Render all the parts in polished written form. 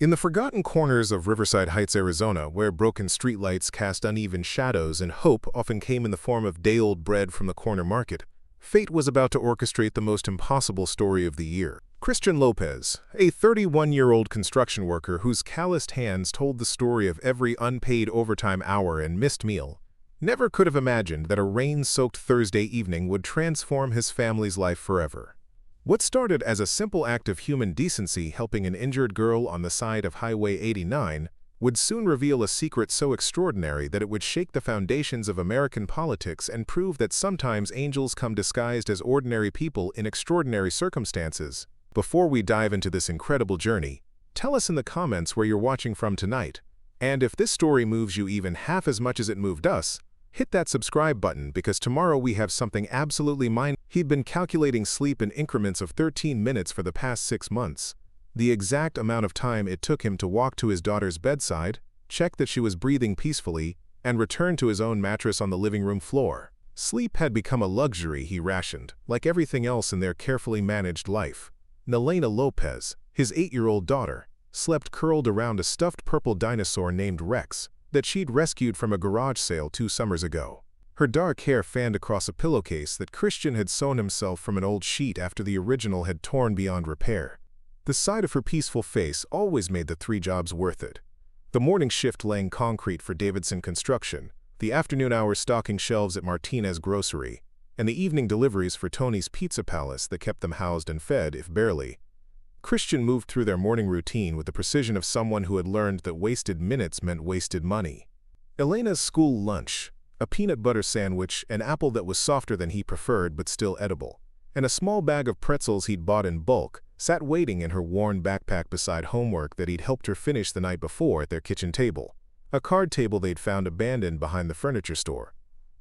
In the forgotten corners of Riverside Heights, Arizona, where broken streetlights cast uneven shadows and hope often came in the form of day-old bread from the corner market, fate was about to orchestrate the most impossible story of the year. Christian Lopez, a 31-year-old construction worker whose calloused hands told the story of every unpaid overtime hour and missed meal, never could have imagined that a rain-soaked Thursday evening would transform his family's life forever. What started as a simple act of human decency helping an injured girl on the side of Highway 89 would soon reveal a secret so extraordinary that it would shake the foundations of American politics and prove that sometimes angels come disguised as ordinary people in extraordinary circumstances. Before we dive into this incredible journey, tell us in the comments where you're watching from tonight. And if this story moves you even half as much as it moved us, hit that subscribe button because tomorrow we have something absolutely mind. He'd been calculating sleep in increments of 13 minutes for the past 6 months, the exact amount of time it took him to walk to his daughter's bedside, check that she was breathing peacefully, and return to his own mattress on the living room floor. Sleep had become a luxury he rationed, like everything else in their carefully managed life. Nalena Lopez, his 8-year-old daughter, slept curled around a stuffed purple dinosaur named Rex that she'd rescued from a garage sale 2 summers ago. Her dark hair fanned across a pillowcase that Christian had sewn himself from an old sheet after the original had torn beyond repair. The sight of her peaceful face always made the 3 jobs worth it. The morning shift laying concrete for Davidson Construction, the afternoon hours stocking shelves at Martinez Grocery, and the evening deliveries for Tony's Pizza Palace that kept them housed and fed, if barely. Christian moved through their morning routine with the precision of someone who had learned that wasted minutes meant wasted money. Elena's school lunch, a peanut butter sandwich, an apple that was softer than he preferred but still edible, and a small bag of pretzels he'd bought in bulk, sat waiting in her worn backpack beside homework that he'd helped her finish the night before at their kitchen table, a card table they'd found abandoned behind the furniture store.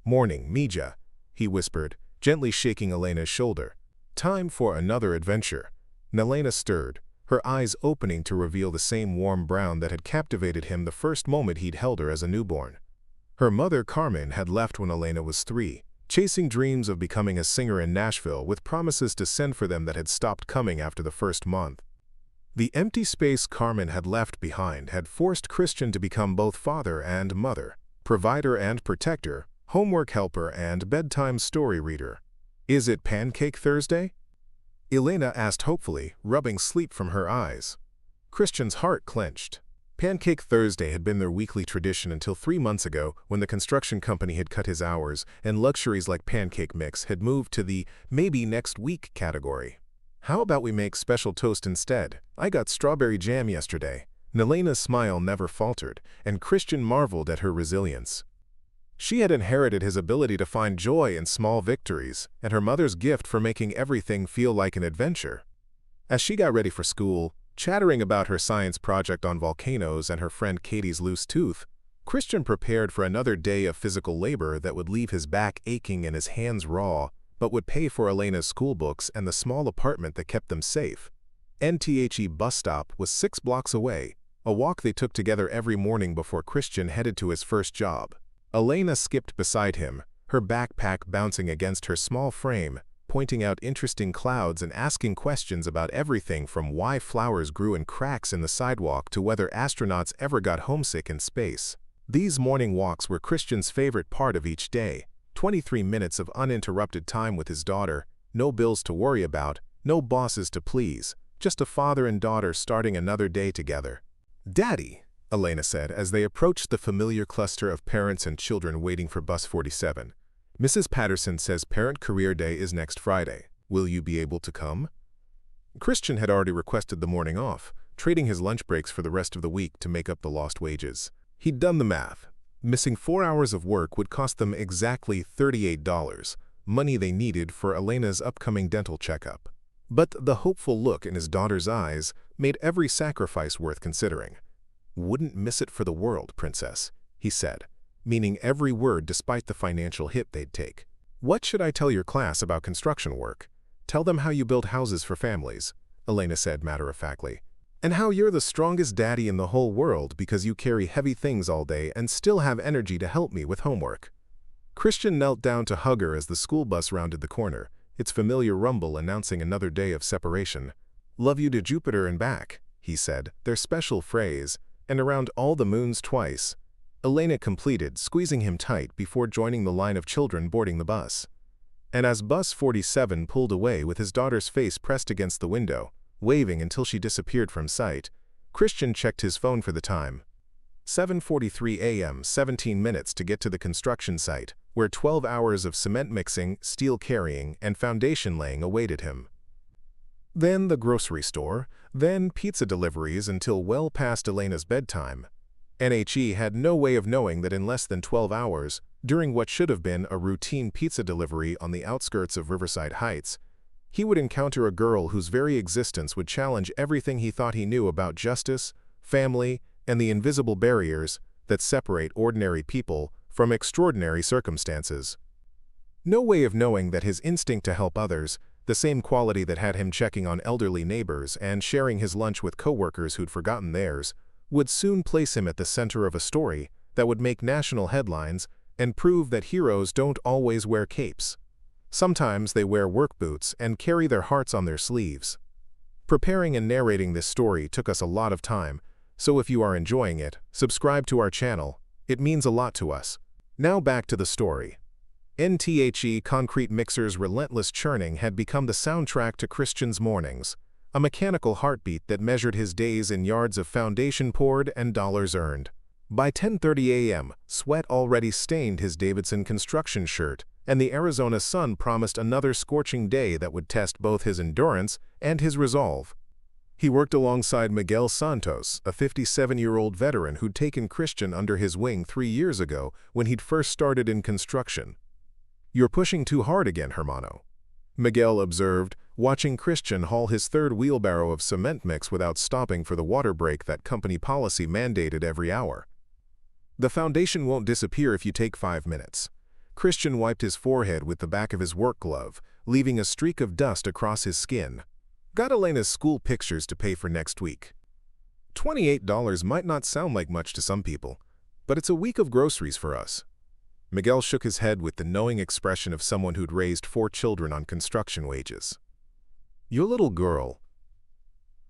"Morning, Mija," he whispered, gently shaking Elena's shoulder. "Time for another adventure." Nalena stirred, her eyes opening to reveal the same warm brown that had captivated him the first moment he'd held her as a newborn. Her mother, Carmen, had left when Elena was 3, chasing dreams of becoming a singer in Nashville with promises to send for them that had stopped coming after the first month. The empty space Carmen had left behind had forced Christian to become both father and mother, provider and protector, homework helper and bedtime story reader. "Is it Pancake Thursday?" Elena asked hopefully, rubbing sleep from her eyes. Christian's heart clenched. Pancake Thursday had been their weekly tradition until 3 months ago when the construction company had cut his hours and luxuries like pancake mix had moved to the maybe next week category. "How about we make special toast instead? I got strawberry jam yesterday." Nalena's smile never faltered, and Christian marveled at her resilience. She had inherited his ability to find joy in small victories, and her mother's gift for making everything feel like an adventure. As she got ready for school, chattering about her science project on volcanoes and her friend Katie's loose tooth, Christian prepared for another day of physical labor that would leave his back aching and his hands raw, but would pay for Elena's school books and the small apartment that kept them safe. NTHE bus stop was 6 blocks away, a walk they took together every morning before Christian headed to his first job. Elena skipped beside him, her backpack bouncing against her small frame, pointing out interesting clouds and asking questions about everything from why flowers grew in cracks in the sidewalk to whether astronauts ever got homesick in space. These morning walks were Christian's favorite part of each day, 23 minutes of uninterrupted time with his daughter, no bills to worry about, no bosses to please, just a father and daughter starting another day together. "Daddy," Elena said as they approached the familiar cluster of parents and children waiting for bus 47. "Mrs. Patterson says Parent Career Day is next Friday. Will you be able to come?" Christian had already requested the morning off, trading his lunch breaks for the rest of the week to make up the lost wages. He'd done the math. Missing 4 hours of work would cost them exactly $38, money they needed for Elena's upcoming dental checkup. But the hopeful look in his daughter's eyes made every sacrifice worth considering. "Wouldn't miss it for the world, Princess," he said, meaning every word despite the financial hit they'd take. "What should I tell your class about construction work? Tell them how you build houses for families," Elena said matter-of-factly, "and how you're the strongest daddy in the whole world because you carry heavy things all day and still have energy to help me with homework." Christian knelt down to hug her as the school bus rounded the corner, its familiar rumble announcing another day of separation. "Love you to Jupiter and back," he he said, their special phrase, and around all the moons twice. Elena completed, squeezing him tight before joining the line of children boarding the bus. And as bus 47 pulled away with his daughter's face pressed against the window, waving until she disappeared from sight, Christian checked his phone for the time. 7:43 a.m., 17 minutes to get to the construction site, where 12 hours of cement mixing, steel carrying, and foundation laying awaited him. Then the grocery store, then pizza deliveries until well past Elena's bedtime. NHE had no way of knowing that in less than 12 hours, during what should have been a routine pizza delivery on the outskirts of Riverside Heights, he would encounter a girl whose very existence would challenge everything he thought he knew about justice, family, and the invisible barriers that separate ordinary people from extraordinary circumstances. No way of knowing that his instinct to help others, the same quality that had him checking on elderly neighbors and sharing his lunch with coworkers who'd forgotten theirs, would soon place him at the center of a story that would make national headlines and prove that heroes don't always wear capes. Sometimes they wear work boots and carry their hearts on their sleeves. Preparing and narrating this story took us a lot of time, so if you are enjoying it, subscribe to our channel. It means a lot to us. Now back to the story. NTHE Concrete Mixer's relentless churning had become the soundtrack to Christian's mornings, a mechanical heartbeat that measured his days in yards of foundation poured and dollars earned. By 10:30 a.m., sweat already stained his Davidson construction shirt, and the Arizona sun promised another scorching day that would test both his endurance and his resolve. He worked alongside Miguel Santos, a 57-year-old veteran who'd taken Christian under his wing 3 years ago when he'd first started in construction. "You're pushing too hard again, Hermano," Miguel observed, watching Christian haul his third wheelbarrow of cement mix without stopping for the water break that company policy mandated every hour. "The foundation won't disappear if you take 5 minutes." Christian wiped his forehead with the back of his work glove, leaving a streak of dust across his skin. "Got Elena's school pictures to pay for next week." $28 might not sound like much to some people, but it's a week of groceries for us. Miguel shook his head with the knowing expression of someone who'd raised 4 children on construction wages. "Your little girl,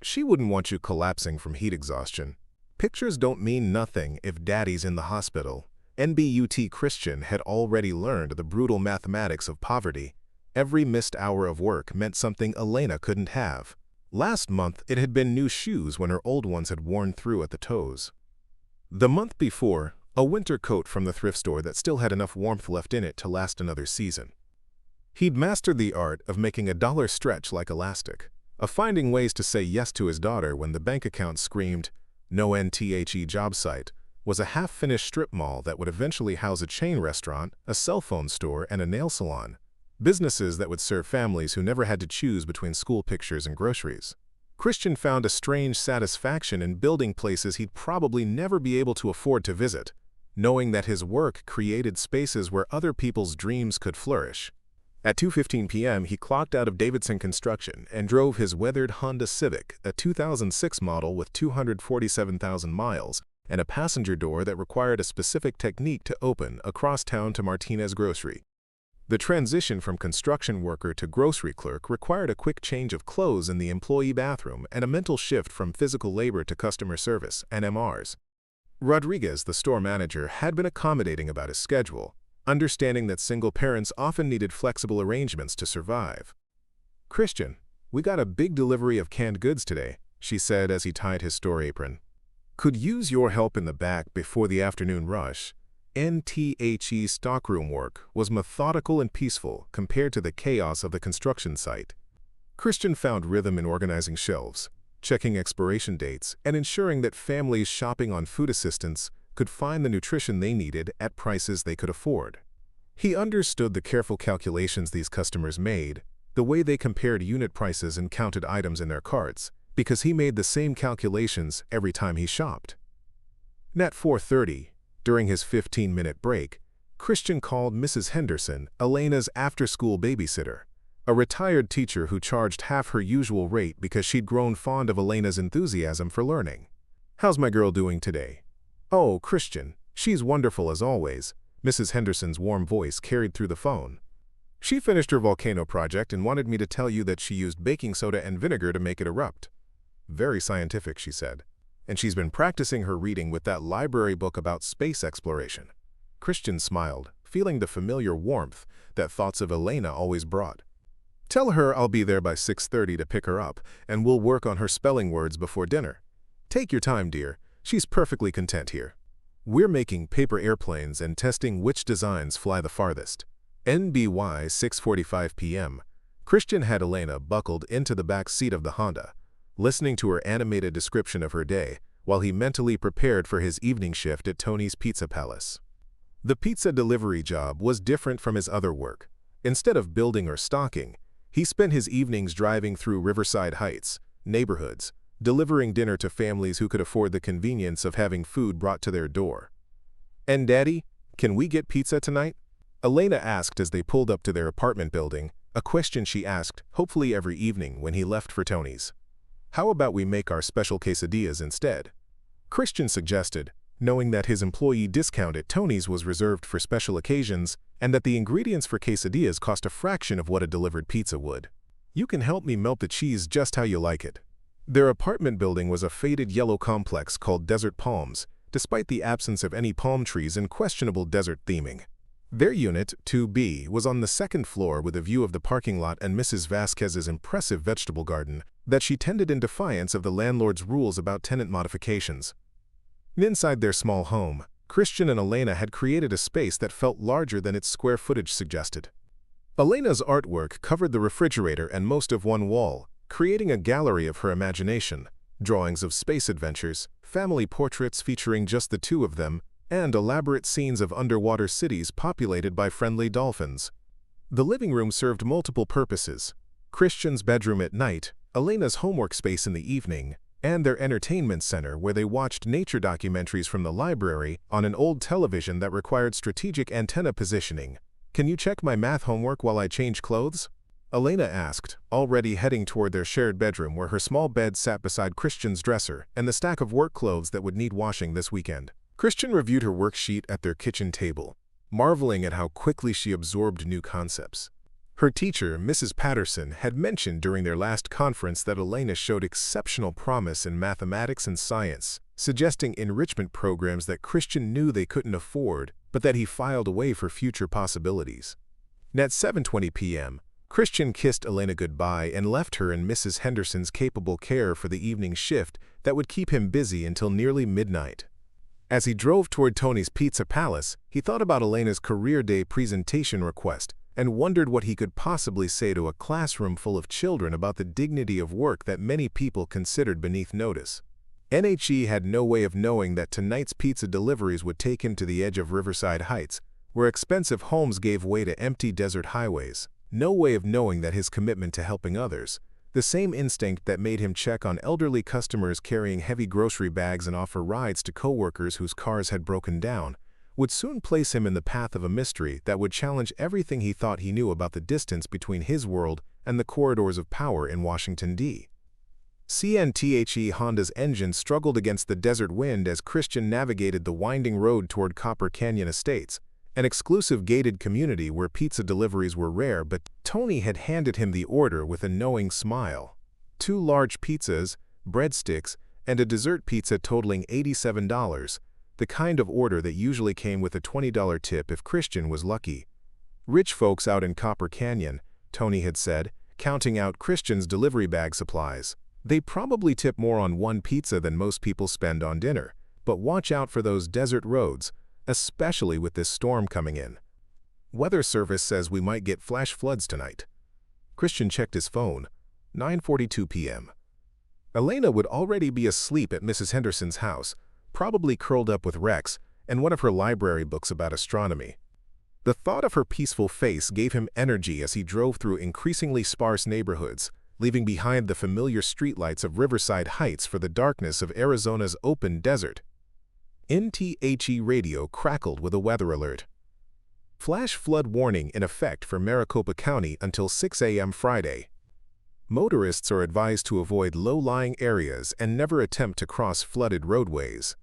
she wouldn't want you collapsing from heat exhaustion. Pictures don't mean nothing if daddy's in the hospital." NBUT Christian had already learned the brutal mathematics of poverty. Every missed hour of work meant something Elena couldn't have. Last month, it had been new shoes when her old ones had worn through at the toes. The month before, a winter coat from the thrift store that still had enough warmth left in it to last another season. He'd mastered the art of making a dollar stretch like elastic, of finding ways to say yes to his daughter when the bank account screamed, "No NTHE job site," was a half-finished strip mall that would eventually house a chain restaurant, a cell phone store, and a nail salon. Businesses that would serve families who never had to choose between school pictures and groceries. Christian found a strange satisfaction in building places he'd probably never be able to afford to visit, knowing that his work created spaces where other people's dreams could flourish. At 2:15 p.m., he clocked out of Davidson Construction and drove his weathered Honda Civic, a 2006 model with 247,000 miles, and a passenger door that required a specific technique to open across town to Martinez Grocery. The transition from construction worker to grocery clerk required a quick change of clothes in the employee bathroom and a mental shift from physical labor to customer service and MRs. Rodriguez, the store manager, had been accommodating about his schedule, understanding that single parents often needed flexible arrangements to survive. "Christian, we got a big delivery of canned goods today," she said as he tied his store apron. "Could use your help in the back before the afternoon rush." NTHE stockroom work was methodical and peaceful compared to the chaos of the construction site. Christian found rhythm in organizing shelves, checking expiration dates, and ensuring that families shopping on food assistance could find the nutrition they needed at prices they could afford. He understood the careful calculations these customers made, the way they compared unit prices and counted items in their carts, because he made the same calculations every time he shopped. At 4:30, during his 15-minute break, Christian called Mrs. Henderson, Elena's after-school babysitter, a retired teacher who charged half her usual rate because she'd grown fond of Elena's enthusiasm for learning. "How's my girl doing today?" "Oh, Christian, she's wonderful as always," Mrs. Henderson's warm voice carried through the phone. "She finished her volcano project and wanted me to tell you that she used baking soda and vinegar to make it erupt." Very scientific, she said. And she's been practicing her reading with that library book about space exploration. Christian smiled, feeling the familiar warmth that thoughts of Elena always brought. Tell her I'll be there by 6:30 to pick her up, and we'll work on her spelling words before dinner. Take your time, dear. She's perfectly content here. We're making paper airplanes and testing which designs fly the farthest. NBY 6:45 p.m. Christian had Elena buckled into the back seat of the Honda, listening to her animated description of her day while he mentally prepared for his evening shift at Tony's Pizza Palace. The pizza delivery job was different from his other work. Instead of building or stocking, he spent his evenings driving through Riverside Heights neighborhoods, delivering dinner to families who could afford the convenience of having food brought to their door. "And Daddy, can we get pizza tonight?" Elena asked as they pulled up to their apartment building, a question she asked hopefully every evening when he left for Tony's. "How about we make our special quesadillas instead?" Christian suggested, knowing that his employee discount at Tony's was reserved for special occasions and that the ingredients for quesadillas cost a fraction of what a delivered pizza would. "You can help me melt the cheese just how you like it." Their apartment building was a faded yellow complex called Desert Palms, despite the absence of any palm trees and questionable desert theming. Their unit, 2B, was on the second floor with a view of the parking lot and Mrs. Vasquez's impressive vegetable garden that she tended in defiance of the landlord's rules about tenant modifications. Inside their small home, Christian and Elena had created a space that felt larger than its square footage suggested. Elena's artwork covered the refrigerator and most of one wall, creating a gallery of her imagination, drawings of space adventures, family portraits featuring just the two of them, and elaborate scenes of underwater cities populated by friendly dolphins. The living room served multiple purposes: Christian's bedroom at night, Elena's homework space in the evening, and their entertainment center where they watched nature documentaries from the library on an old television that required strategic antenna positioning. "Can you check my math homework while I change clothes?" Elena asked, already heading toward their shared bedroom where her small bed sat beside Christian's dresser and the stack of work clothes that would need washing this weekend. Christian reviewed her worksheet at their kitchen table, marveling at how quickly she absorbed new concepts. Her teacher, Mrs. Patterson, had mentioned during their last conference that Elena showed exceptional promise in mathematics and science, suggesting enrichment programs that Christian knew they couldn't afford, but that he filed away for future possibilities. At 7:20 p.m., Christian kissed Elena goodbye and left her in Mrs. Henderson's capable care for the evening shift that would keep him busy until nearly midnight. As he drove toward Tony's Pizza Palace, he thought about Elena's career day presentation request and wondered what he could possibly say to a classroom full of children about the dignity of work that many people considered beneath notice. NHE had no way of knowing that tonight's pizza deliveries would take him to the edge of Riverside Heights, where expensive homes gave way to empty desert highways. No way of knowing that his commitment to helping others, the same instinct that made him check on elderly customers carrying heavy grocery bags and offer rides to coworkers whose cars had broken down, would soon place him in the path of a mystery that would challenge everything he thought he knew about the distance between his world and the corridors of power in Washington, D.C. CNTHE Honda's engine struggled against the desert wind as Christian navigated the winding road toward Copper Canyon Estates, an exclusive gated community where pizza deliveries were rare, but Tony had handed him the order with a knowing smile. 2 large pizzas, breadsticks, and a dessert pizza totaling $87, the kind of order that usually came with a $20 tip if Christian was lucky. "Rich folks out in Copper Canyon," Tony had said, counting out Christian's delivery bag supplies. "They probably tip more on one pizza than most people spend on dinner, but watch out for those desert roads, especially with this storm coming in. Weather service says we might get flash floods tonight." Christian checked his phone. 9:42 p.m. Elena would already be asleep at Mrs. Henderson's house, probably curled up with Rex and one of her library books about astronomy. The thought of her peaceful face gave him energy as he drove through increasingly sparse neighborhoods, leaving behind the familiar streetlights of Riverside Heights for the darkness of Arizona's open desert. NTHE radio crackled with a weather alert. Flash flood warning in effect for Maricopa County until 6 a.m. Friday. Motorists are advised to avoid low-lying areas and never attempt to cross flooded roadways.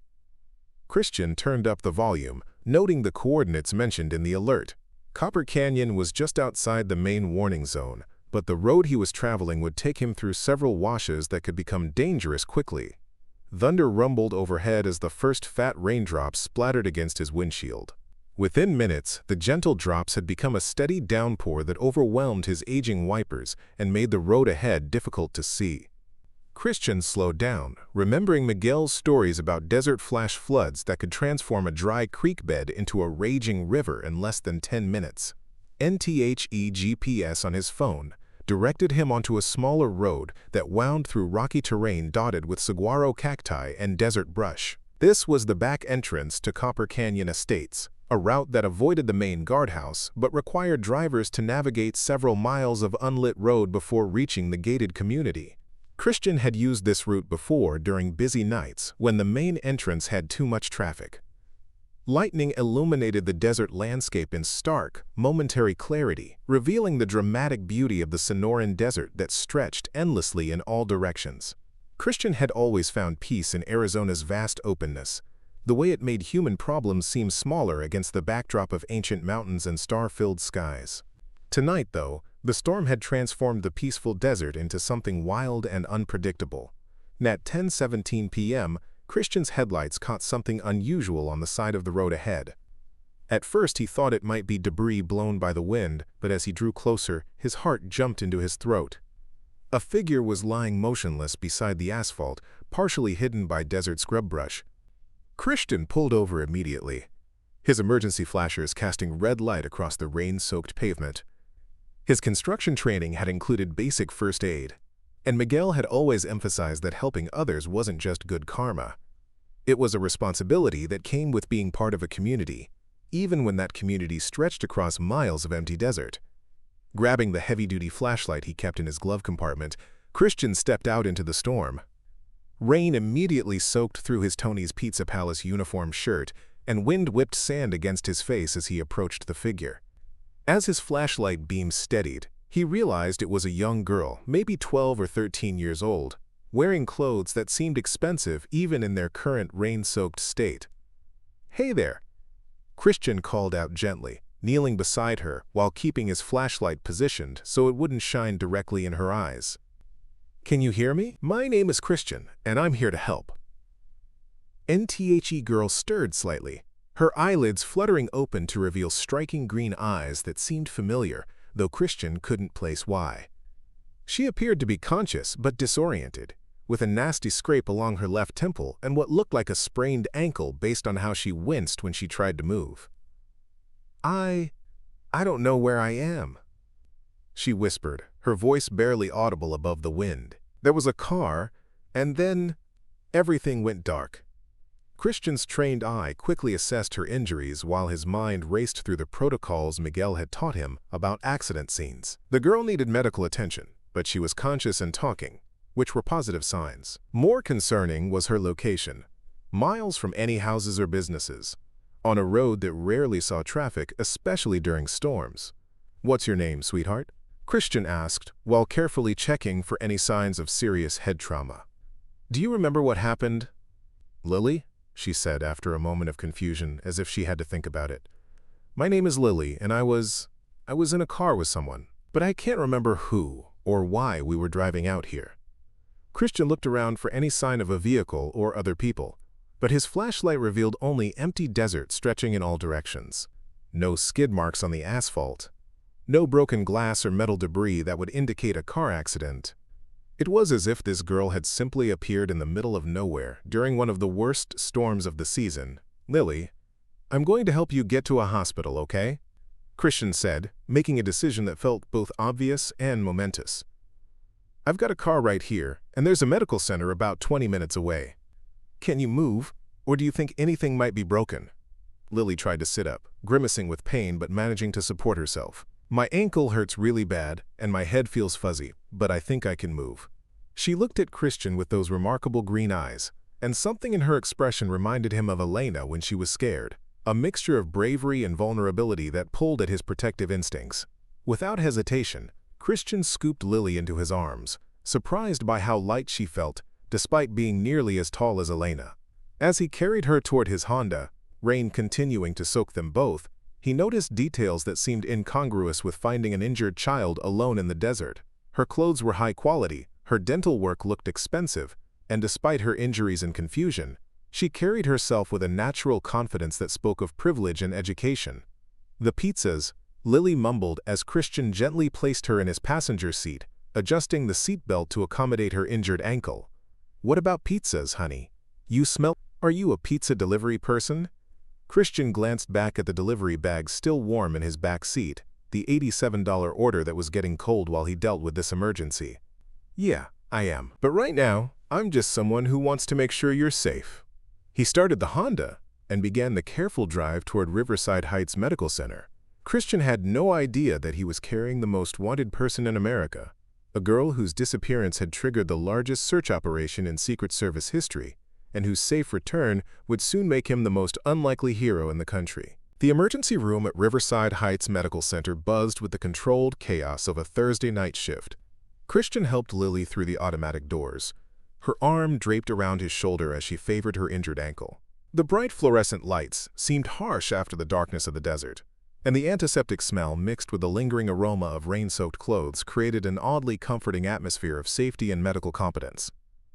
Christian turned up the volume, noting the coordinates mentioned in the alert. Copper Canyon was just outside the main warning zone, but the road he was traveling would take him through several washes that could become dangerous quickly. Thunder rumbled overhead as the first fat raindrops splattered against his windshield. Within minutes, the gentle drops had become a steady downpour that overwhelmed his aging wipers and made the road ahead difficult to see. Christian slowed down, remembering Miguel's stories about desert flash floods that could transform a dry creek bed into a raging river in less than 10 minutes. NTHE GPS on his phone directed him onto a smaller road that wound through rocky terrain dotted with saguaro cacti and desert brush. This was the back entrance to Copper Canyon Estates, a route that avoided the main guardhouse but required drivers to navigate several miles of unlit road before reaching the gated community. Christian had used this route before during busy nights when the main entrance had too much traffic. Lightning illuminated the desert landscape in stark, momentary clarity, revealing the dramatic beauty of the Sonoran Desert that stretched endlessly in all directions. Christian had always found peace in Arizona's vast openness, the way it made human problems seem smaller against the backdrop of ancient mountains and star-filled skies. Tonight, though, the storm had transformed the peaceful desert into something wild and unpredictable. At 10:17 p.m., Christian's headlights caught something unusual on the side of the road ahead. At first he thought it might be debris blown by the wind, but as he drew closer, his heart jumped into his throat. A figure was lying motionless beside the asphalt, partially hidden by desert scrub brush. Christian pulled over immediately, his emergency flashers casting red light across the rain-soaked pavement. His construction training had included basic first aid, and Miguel had always emphasized that helping others wasn't just good karma. It was a responsibility that came with being part of a community, even when that community stretched across miles of empty desert. Grabbing the heavy-duty flashlight he kept in his glove compartment, Christian stepped out into the storm. Rain immediately soaked through his Tony's Pizza Palace uniform shirt, and wind whipped sand against his face as he approached the figure. As his flashlight beam steadied, he realized it was a young girl, maybe 12 or 13 years old, wearing clothes that seemed expensive even in their current rain-soaked state. "Hey there," Christian called out gently, kneeling beside her while keeping his flashlight positioned so it wouldn't shine directly in her eyes. "Can you hear me? My name is Christian, and I'm here to help." NTHE girl stirred slightly, her eyelids fluttering open to reveal striking green eyes that seemed familiar, though Christian couldn't place why. She appeared to be conscious but disoriented, with a nasty scrape along her left temple and what looked like a sprained ankle based on how she winced when she tried to move. I don't know where I am," she whispered, her voice barely audible above the wind. There was a car, and then everything went dark. Christian's trained eye quickly assessed her injuries while his mind raced through the protocols Miguel had taught him about accident scenes. The girl needed medical attention, but she was conscious and talking, which were positive signs. More concerning was her location, miles from any houses or businesses, on a road that rarely saw traffic, especially during storms. "What's your name, sweetheart?" Christian asked, while carefully checking for any signs of serious head trauma. "Do you remember what happened?" "Lily?" she said after a moment of confusion, as if she had to think about it. "My name is Lily, and I was in a car with someone, but I can't remember who or why we were driving out here." Christian looked around for any sign of a vehicle or other people, but his flashlight revealed only empty desert stretching in all directions. No skid marks on the asphalt, no broken glass or metal debris that would indicate a car accident. It was as if this girl had simply appeared in the middle of nowhere during one of the worst storms of the season. "Lily, I'm going to help you get to a hospital, okay?" Christian said, making a decision that felt both obvious and momentous. "I've got a car right here, and there's a medical center about 20 minutes away. Can you move, or do you think anything might be broken?" Lily tried to sit up, grimacing with pain but managing to support herself. "My ankle hurts really bad, and my head feels fuzzy, but I think I can move." She looked at Christian with those remarkable green eyes, and something in her expression reminded him of Elena when she was scared, a mixture of bravery and vulnerability that pulled at his protective instincts. Without hesitation, Christian scooped Lily into his arms, surprised by how light she felt, despite being nearly as tall as Elena. As he carried her toward his Honda, rain continuing to soak them both, He noticed details that seemed incongruous with finding an injured child alone in the desert. Her clothes were high quality, her dental work looked expensive, and despite her injuries and confusion, she carried herself with a natural confidence that spoke of privilege and education. "The pizzas," Lily mumbled as Christian gently placed her in his passenger seat, adjusting the seatbelt to accommodate her injured ankle. "What about pizzas, honey? You smell— Are you a pizza delivery person?" Christian glanced back at the delivery bag still warm in his back seat, the $87 order that was getting cold while he dealt with this emergency. "Yeah, I am. But right now, I'm just someone who wants to make sure you're safe." He started the Honda and began the careful drive toward Riverside Heights Medical Center. Christian had no idea that he was carrying the most wanted person in America, a girl whose disappearance had triggered the largest search operation in Secret Service history, and whose safe return would soon make him the most unlikely hero in the country. The emergency room at Riverside Heights Medical Center buzzed with the controlled chaos of a Thursday night shift. Christian helped Lily through the automatic doors, her arm draped around his shoulder as she favored her injured ankle. The bright fluorescent lights seemed harsh after the darkness of the desert, and the antiseptic smell mixed with the lingering aroma of rain-soaked clothes created an oddly comforting atmosphere of safety and medical competence.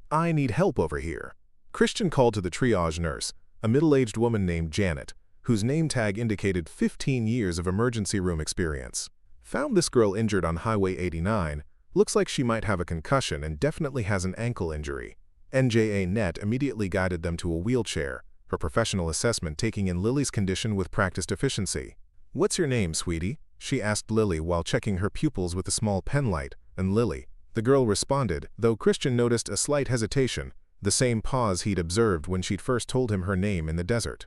"I need help over here." Christian called to the triage nurse, a middle-aged woman named Janet, whose name tag indicated 15 years of emergency room experience. "Found this girl injured on Highway 89. Looks like she might have a concussion and definitely has an ankle injury." NJA Net immediately guided them to a wheelchair, her professional assessment taking in Lily's condition with practiced efficiency. "What's your name, sweetie?" she asked Lily while checking her pupils with a small pen light, and Lily, the girl, responded, though Christian noticed a slight hesitation, the same pause he'd observed when she'd first told him her name in the desert.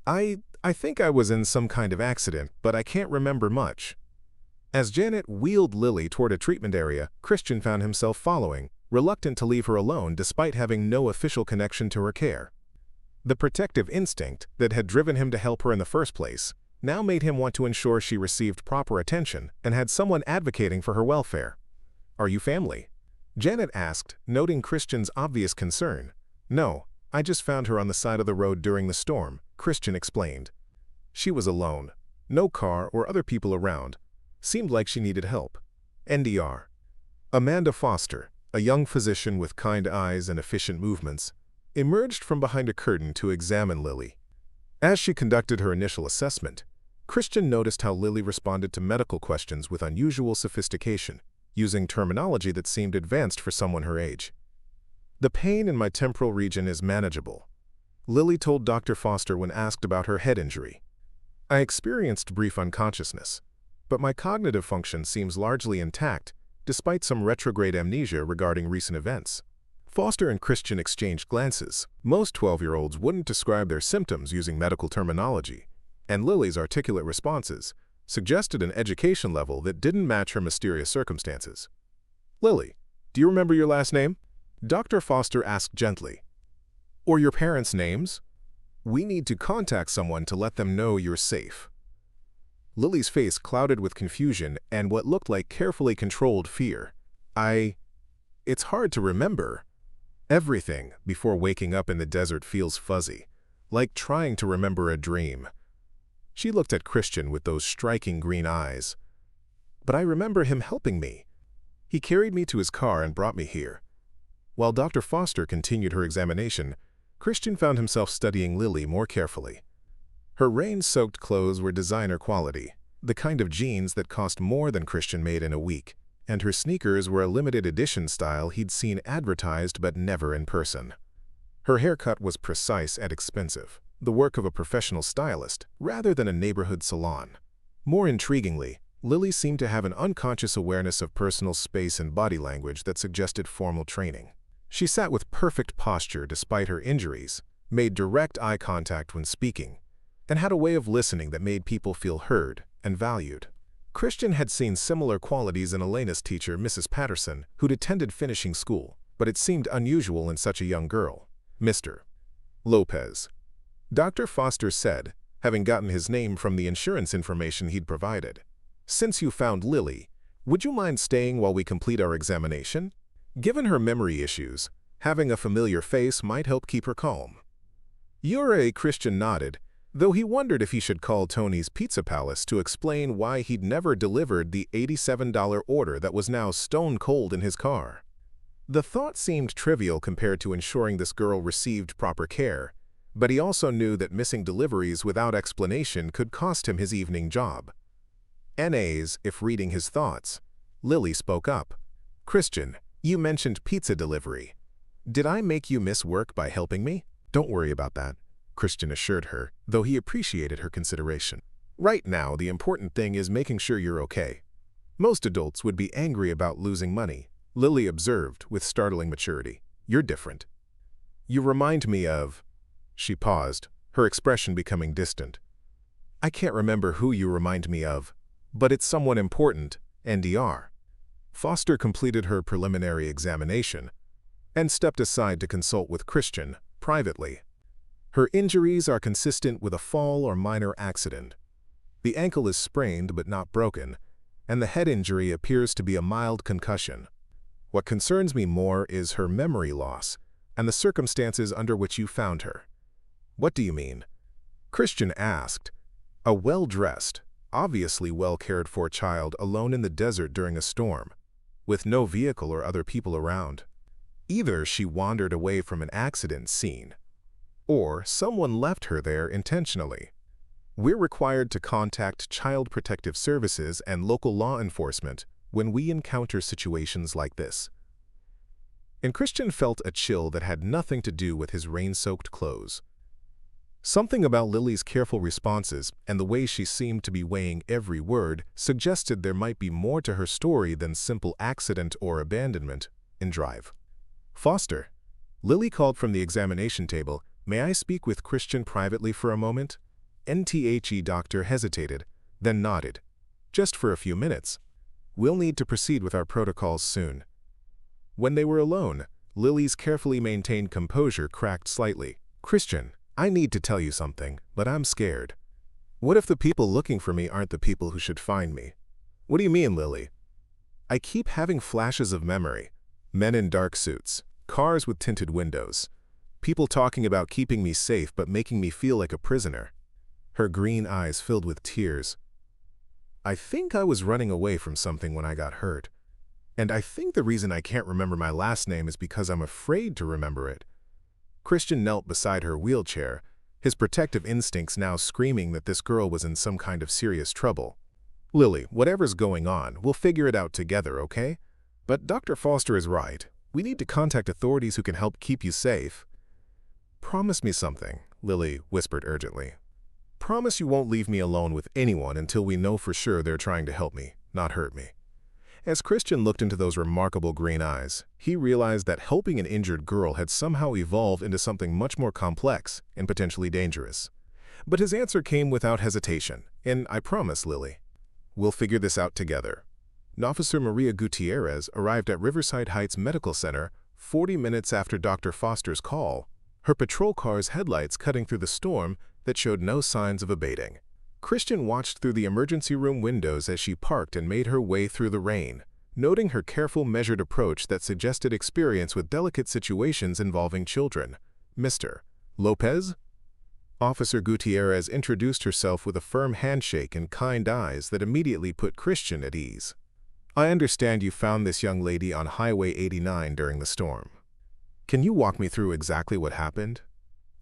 I think I was in some kind of accident, but I can't remember much." As Janet wheeled Lily toward a treatment area, Christian found himself following, reluctant to leave her alone despite having no official connection to her care. The protective instinct that had driven him to help her in the first place now made him want to ensure she received proper attention and had someone advocating for her welfare. "Are you family?" Janet asked, noting Christian's obvious concern. "No, I just found her on the side of the road during the storm," Christian explained. She was alone. No car or other people around. Seemed like she needed help. NDR. Amanda Foster, a young physician with kind eyes and efficient movements, emerged from behind a curtain to examine Lily. As she conducted her initial assessment, Christian noticed how Lily responded to medical questions with unusual sophistication, using terminology that seemed advanced for someone her age. "The pain in my temporal region is manageable," Lily told Dr. Foster when asked about her head injury. "I experienced brief unconsciousness, but my cognitive function seems largely intact, despite some retrograde amnesia regarding recent events." Foster and Christian exchanged glances. Most 12-year-olds wouldn't describe their symptoms using medical terminology, and Lily's articulate responses suggested an education level that didn't match her mysterious circumstances. "Lily, do you remember your last name?" Dr. Foster asked gently. "Or your parents' names? We need to contact someone to let them know you're safe." Lily's face clouded with confusion and what looked like carefully controlled fear. It's hard to remember. Everything before waking up in the desert feels fuzzy, like trying to remember a dream." She looked at Christian with those striking green eyes. "But I remember him helping me. He carried me to his car and brought me here." While Dr. Foster continued her examination, Christian found himself studying Lily more carefully. Her rain-soaked clothes were designer quality, the kind of jeans that cost more than Christian made in a week, and her sneakers were a limited edition style he'd seen advertised but never in person. Her haircut was precise and expensive, the work of a professional stylist rather than a neighborhood salon. More intriguingly, Lily seemed to have an unconscious awareness of personal space and body language that suggested formal training. She sat with perfect posture despite her injuries, made direct eye contact when speaking, and had a way of listening that made people feel heard and valued. Christian had seen similar qualities in Elena's teacher, Mrs. Patterson, who'd attended finishing school, but it seemed unusual in such a young girl. "Mr. Lopez," Dr. Foster said, having gotten his name from the insurance information he'd provided. "Since you found Lily, would you mind staying while we complete our examination? Given her memory issues, having a familiar face might help keep her calm." Christian nodded, though he wondered if he should call Tony's Pizza Palace to explain why he'd never delivered the $87 order that was now stone cold in his car. The thought seemed trivial compared to ensuring this girl received proper care, but he also knew that missing deliveries without explanation could cost him his evening job. NAs, if reading his thoughts. Lily spoke up. "Christian, you mentioned pizza delivery. Did I make you miss work by helping me?" "Don't worry about that," Christian assured her, though he appreciated her consideration. "Right now, the important thing is making sure you're okay. Most adults would be angry about losing money," Lily observed with startling maturity. "You're different. You remind me of—" She paused, her expression becoming distant. "I can't remember who you remind me of, but it's someone important, NDR." Foster completed her preliminary examination and stepped aside to consult with Christian privately. "Her injuries are consistent with a fall or minor accident. The ankle is sprained but not broken, and the head injury appears to be a mild concussion. What concerns me more is her memory loss and the circumstances under which you found her." "What do you mean?" Christian asked. A well-dressed, obviously well-cared-for child alone in the desert during a storm, with no vehicle or other people around. Either she wandered away from an accident scene, or someone left her there intentionally. We're required to contact Child Protective Services and local law enforcement when we encounter situations like this. And Christian felt a chill that had nothing to do with his rain-soaked clothes. Something about Lily's careful responses and the way she seemed to be weighing every word suggested there might be more to her story than simple accident or abandonment in drive. "Foster," Lily called from the examination table, "may I speak with Christian privately for a moment?" NTHE doctor hesitated, then nodded. "Just for a few minutes. We'll need to proceed with our protocols soon." When they were alone, Lily's carefully maintained composure cracked slightly. "Christian, I need to tell you something, but I'm scared. What if the people looking for me aren't the people who should find me?" "What do you mean, Lily?" "I keep having flashes of memory. Men in dark suits, cars with tinted windows, people talking about keeping me safe but making me feel like a prisoner." Her green eyes filled with tears. "I think I was running away from something when I got hurt. And I think the reason I can't remember my last name is because I'm afraid to remember it." Christian knelt beside her wheelchair, his protective instincts now screaming that this girl was in some kind of serious trouble. "Lily, whatever's going on, we'll figure it out together, okay? But Dr. Foster is right. We need to contact authorities who can help keep you safe." "Promise me something," Lily whispered urgently. "Promise you won't leave me alone with anyone until we know for sure they're trying to help me, not hurt me." As Christian looked into those remarkable green eyes, he realized that helping an injured girl had somehow evolved into something much more complex and potentially dangerous. But his answer came without hesitation, and "I promise, Lily. We'll figure this out together." Officer Maria Gutierrez arrived at Riverside Heights Medical Center 40 minutes after Dr. Foster's call, her patrol car's headlights cutting through the storm that showed no signs of abating. Christian watched through the emergency room windows as she parked and made her way through the rain, noting her careful, measured approach that suggested experience with delicate situations involving children. "Mr. Lopez?" Officer Gutierrez introduced herself with a firm handshake and kind eyes that immediately put Christian at ease. "I understand you found this young lady on Highway 89 during the storm. Can you walk me through exactly what happened?"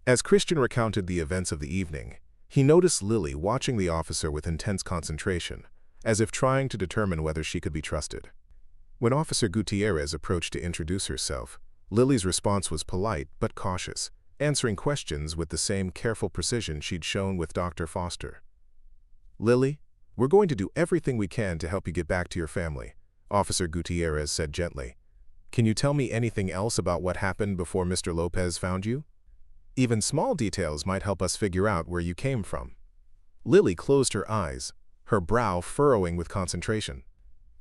As Christian recounted the events of the evening, he noticed Lily watching the officer with intense concentration, as if trying to determine whether she could be trusted. When Officer Gutierrez approached to introduce herself, Lily's response was polite but cautious, answering questions with the same careful precision she'd shown with Dr. Foster. "Lily, we're going to do everything we can to help you get back to your family," Officer Gutierrez said gently. "Can you tell me anything else about what happened before Mr. Lopez found you? Even small details might help us figure out where you came from." Lily closed her eyes, her brow furrowing with concentration.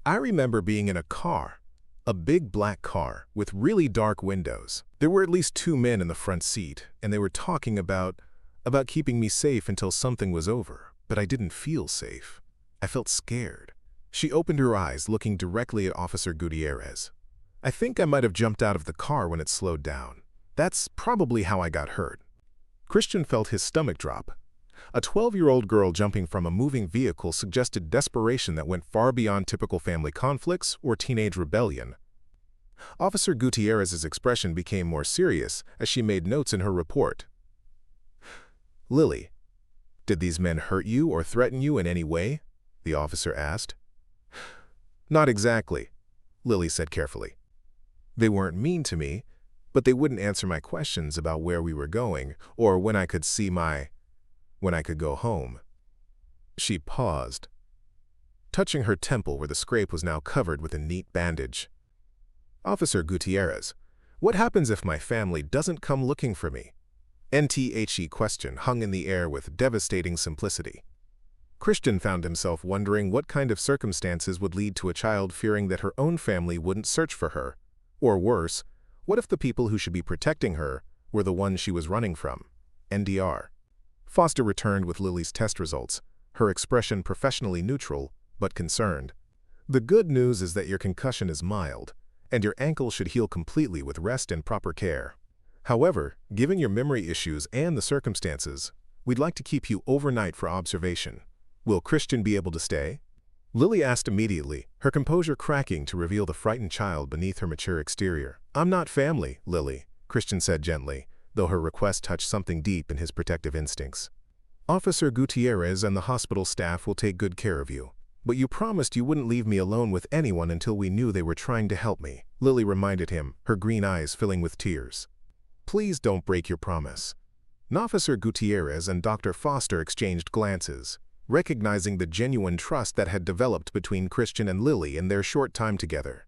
"I remember being in a car, a big black car with really dark windows. There were at least 2 men in the front seat, and they were talking about keeping me safe until something was over, but I didn't feel safe. I felt scared." She opened her eyes, looking directly at Officer Gutierrez. "I think I might have jumped out of the car when it slowed down. That's probably how I got hurt." Christian felt his stomach drop. A 12-year-old girl jumping from a moving vehicle suggested desperation that went far beyond typical family conflicts or teenage rebellion. Officer Gutierrez's expression became more serious as she made notes in her report. "Lily, did these men hurt you or threaten you in any way?" the officer asked. "Not exactly," Lily said carefully. "They weren't mean to me, but they wouldn't answer my questions about where we were going or when I could go home." She paused, touching her temple where the scrape was now covered with a neat bandage. "Officer Gutierrez, what happens if my family doesn't come looking for me?" The question hung in the air with devastating simplicity. Christian found himself wondering what kind of circumstances would lead to a child fearing that her own family wouldn't search for her. Or worse, what if the people who should be protecting her were the ones she was running from? NDR. Foster returned with Lily's test results, her expression professionally neutral, but concerned. "The good news is that your concussion is mild, and your ankle should heal completely with rest and proper care. However, given your memory issues and the circumstances, we'd like to keep you overnight for observation. Will Christian be able to stay?" Lily asked immediately, her composure cracking to reveal the frightened child beneath her mature exterior. "I'm not family, Lily," Christian said gently, though her request touched something deep in his protective instincts. "Officer Gutierrez and the hospital staff will take good care of you. But you promised you wouldn't leave me alone with anyone until we knew they were trying to help me," Lily reminded him, her green eyes filling with tears. "Please don't break your promise." Officer Gutierrez and Dr. Foster exchanged glances, recognizing the genuine trust that had developed between Christian and Lily in their short time together.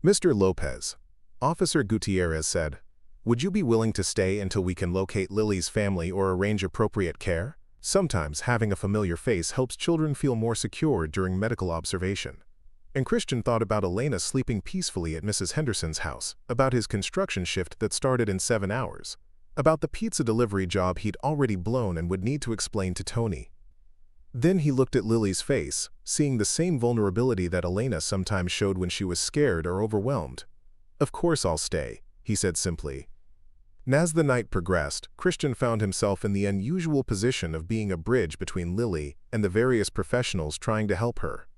"Mr. Lopez," Officer Gutierrez said, "would you be willing to stay until we can locate Lily's family or arrange appropriate care? Sometimes having a familiar face helps children feel more secure during medical observation." And Christian thought about Elena sleeping peacefully at Mrs. Henderson's house, about his construction shift that started in 7 hours, about the pizza delivery job he'd already blown and would need to explain to Tony. Then he looked at Lily's face, seeing the same vulnerability that Elena sometimes showed when she was scared or overwhelmed. "Of course I'll stay," he said simply. And as the night progressed, Christian found himself in the unusual position of being a bridge between Lily and the various professionals trying to help her.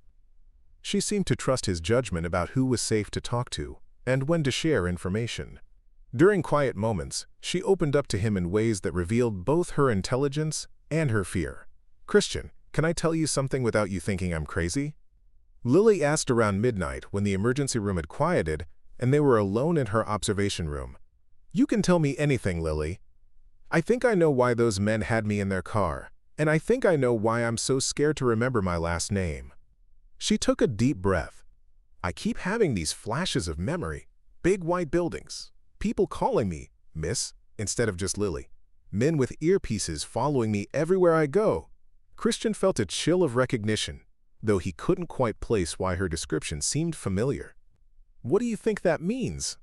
She seemed to trust his judgment about who was safe to talk to and when to share information. During quiet moments, she opened up to him in ways that revealed both her intelligence and her fear. "Christian, can I tell you something without you thinking I'm crazy?" Lily asked around midnight when the emergency room had quieted and they were alone in her observation room. "You can tell me anything, Lily. I think I know why those men had me in their car, and I think I know why I'm so scared to remember my last name." She took a deep breath. "I keep having these flashes of memory, big white buildings, people calling me Miss instead of just Lily, men with earpieces following me everywhere I go." Christian felt a chill of recognition, though he couldn't quite place why her description seemed familiar. "What do you think that means?"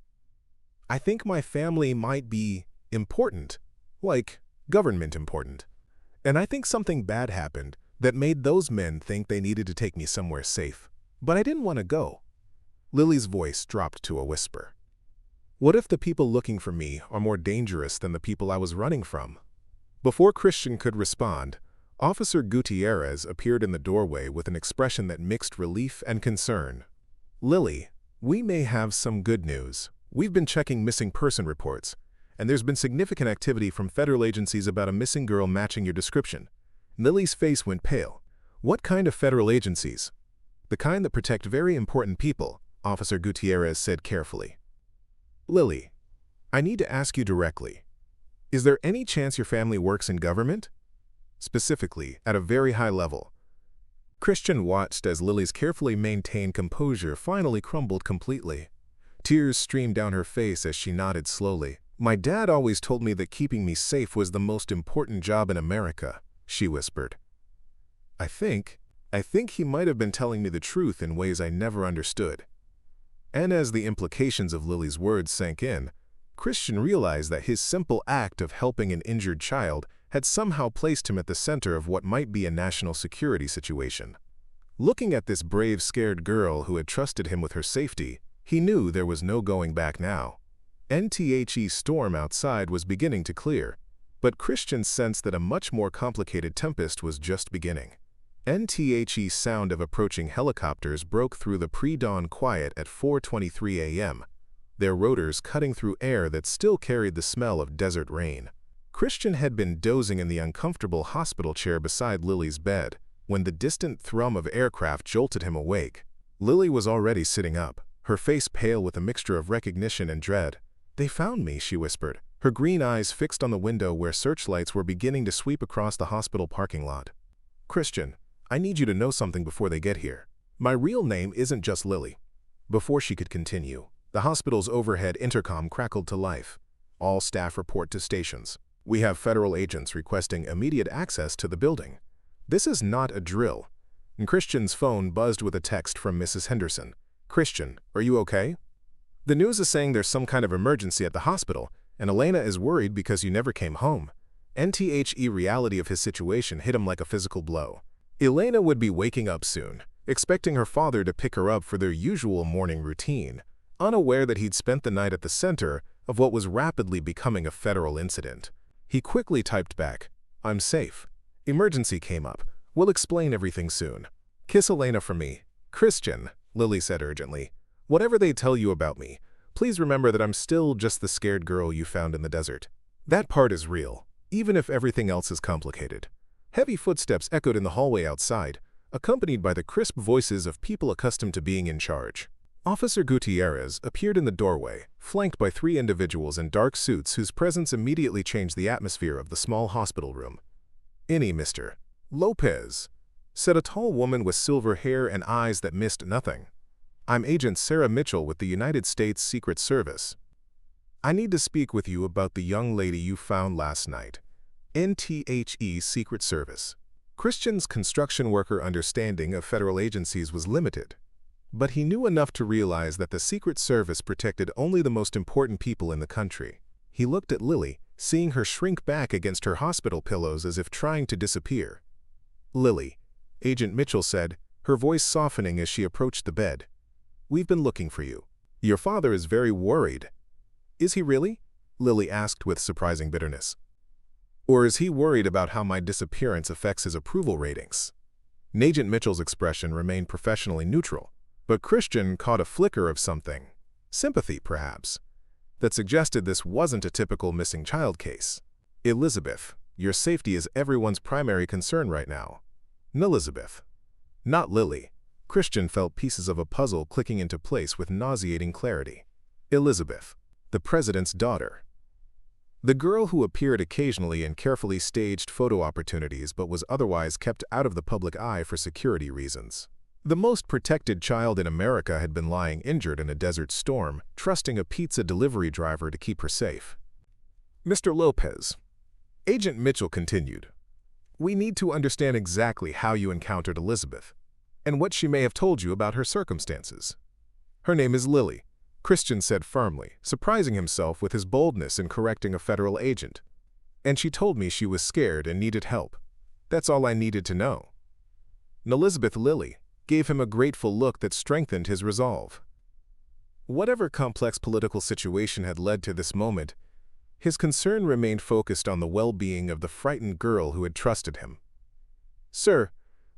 "I think my family might be important, like government important. And I think something bad happened that made those men think they needed to take me somewhere safe. But I didn't want to go." Lily's voice dropped to a whisper. "What if the people looking for me are more dangerous than the people I was running from?" Before Christian could respond, Officer Gutierrez appeared in the doorway with an expression that mixed relief and concern. "Lily, we may have some good news. We've been checking missing person reports, and there's been significant activity from federal agencies about a missing girl matching your description." Lily's face went pale. "What kind of federal agencies?" "The kind that protect very important people," Officer Gutierrez said carefully. "Lily, I need to ask you directly. Is there any chance your family works in government? Specifically, at a very high level?" Christian watched as Lily's carefully maintained composure finally crumbled completely. Tears streamed down her face as she nodded slowly. "My dad always told me that keeping me safe was the most important job in America," she whispered. I think he might have been telling me the truth in ways I never understood." And as the implications of Lily's words sank in, Christian realized that his simple act of helping an injured child had somehow placed him at the center of what might be a national security situation. Looking at this brave, scared girl who had trusted him with her safety, he knew there was no going back now. NTHE's storm outside was beginning to clear, But Christian sensed that a much more complicated tempest was just beginning. The sound of approaching helicopters broke through the pre-dawn quiet at 4:23 a.m., their rotors cutting through air that still carried the smell of desert rain. Christian had been dozing in the uncomfortable hospital chair beside Lily's bed when the distant thrum of aircraft jolted him awake. Lily was already sitting up, her face pale with a mixture of recognition and dread. "They found me," she whispered, her green eyes fixed on the window where searchlights were beginning to sweep across the hospital parking lot. "Christian, I need you to know something before they get here. My real name isn't just Lily." Before she could continue, the hospital's overhead intercom crackled to life. "All staff report to stations. We have federal agents requesting immediate access to the building. This is not a drill." And Christian's phone buzzed with a text from Mrs. Henderson. "Christian, are you okay? The news is saying there's some kind of emergency at the hospital, and Elena is worried because you never came home." The reality of his situation hit him like a physical blow. Elena would be waking up soon, expecting her father to pick her up for their usual morning routine, unaware that he'd spent the night at the center of what was rapidly becoming a federal incident. He quickly typed back, "I'm safe. Emergency came up. We'll explain everything soon. Kiss Elena for me." "Christian," Lily said urgently, "whatever they tell you about me, please remember that I'm still just the scared girl you found in the desert. That part is real, even if everything else is complicated." Heavy footsteps echoed in the hallway outside, accompanied by the crisp voices of people accustomed to being in charge. Officer Gutierrez appeared in the doorway, flanked by 3 individuals in dark suits whose presence immediately changed the atmosphere of the small hospital room. "Any Mr. Lopez," said a tall woman with silver hair and eyes that missed nothing. "I'm Agent Sarah Mitchell with the United States Secret Service. I need to speak with you about the young lady you found last night." Secret Service. Christian's construction worker understanding of federal agencies was limited, but he knew enough to realize that the Secret Service protected only the most important people in the country. He looked at Lily, seeing her shrink back against her hospital pillows as if trying to disappear. "Lily," Agent Mitchell said, her voice softening as she approached the bed. "We've been looking for you. Your father is very worried." "Is he really?" Lily asked with surprising bitterness. "Or is he worried about how my disappearance affects his approval ratings?" Agent Mitchell's expression remained professionally neutral, but Christian caught a flicker of something, sympathy perhaps, that suggested this wasn't a typical missing child case. "Elizabeth, your safety is everyone's primary concern right now." "Elizabeth." Not Lily. Christian felt pieces of a puzzle clicking into place with nauseating clarity. Elizabeth, the president's daughter. The girl who appeared occasionally in carefully staged photo opportunities but was otherwise kept out of the public eye for security reasons. The most protected child in America had been lying injured in a desert storm, trusting a pizza delivery driver to keep her safe. "Mr. Lopez," Agent Mitchell continued, "we need to understand exactly how you encountered Elizabeth, and what she may have told you about her circumstances." "Her name is Lily," Christian said firmly, surprising himself with his boldness in correcting a federal agent. "And she told me she was scared and needed help. That's all I needed to know." Elizabeth Lily gave him a grateful look that strengthened his resolve. Whatever complex political situation had led to this moment, his concern remained focused on the well-being of the frightened girl who had trusted him. "Sir,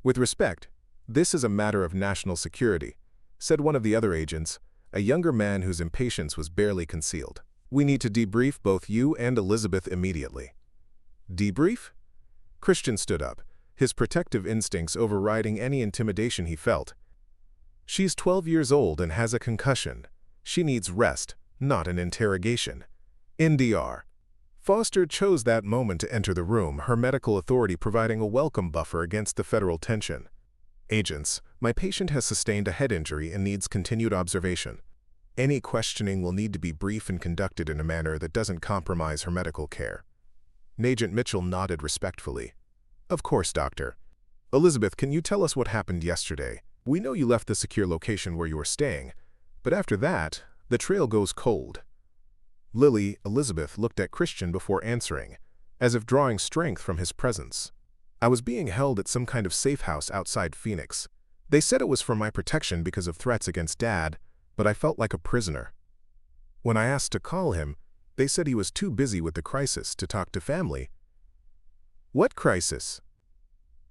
with respect, this is a matter of national security," said one of the other agents, a younger man whose impatience was barely concealed. "We need to debrief both you and Elizabeth immediately." "Debrief?" Christian stood up, his protective instincts overriding any intimidation he felt. "She's 12 years old and has a concussion. She needs rest, not an interrogation." NDR. Foster chose that moment to enter the room, her medical authority providing a welcome buffer against the federal tension. "Agents, my patient has sustained a head injury and needs continued observation. Any questioning will need to be brief and conducted in a manner that doesn't compromise her medical care." Agent Mitchell nodded respectfully. "Of course, doctor. Elizabeth, can you tell us what happened yesterday? We know you left the secure location where you were staying, but after that, the trail goes cold." Elizabeth looked at Christian before answering, as if drawing strength from his presence. "I was being held at some kind of safe house outside Phoenix. They said it was for my protection because of threats against Dad, but I felt like a prisoner. When I asked to call him, they said he was too busy with the crisis to talk to family, What crisis?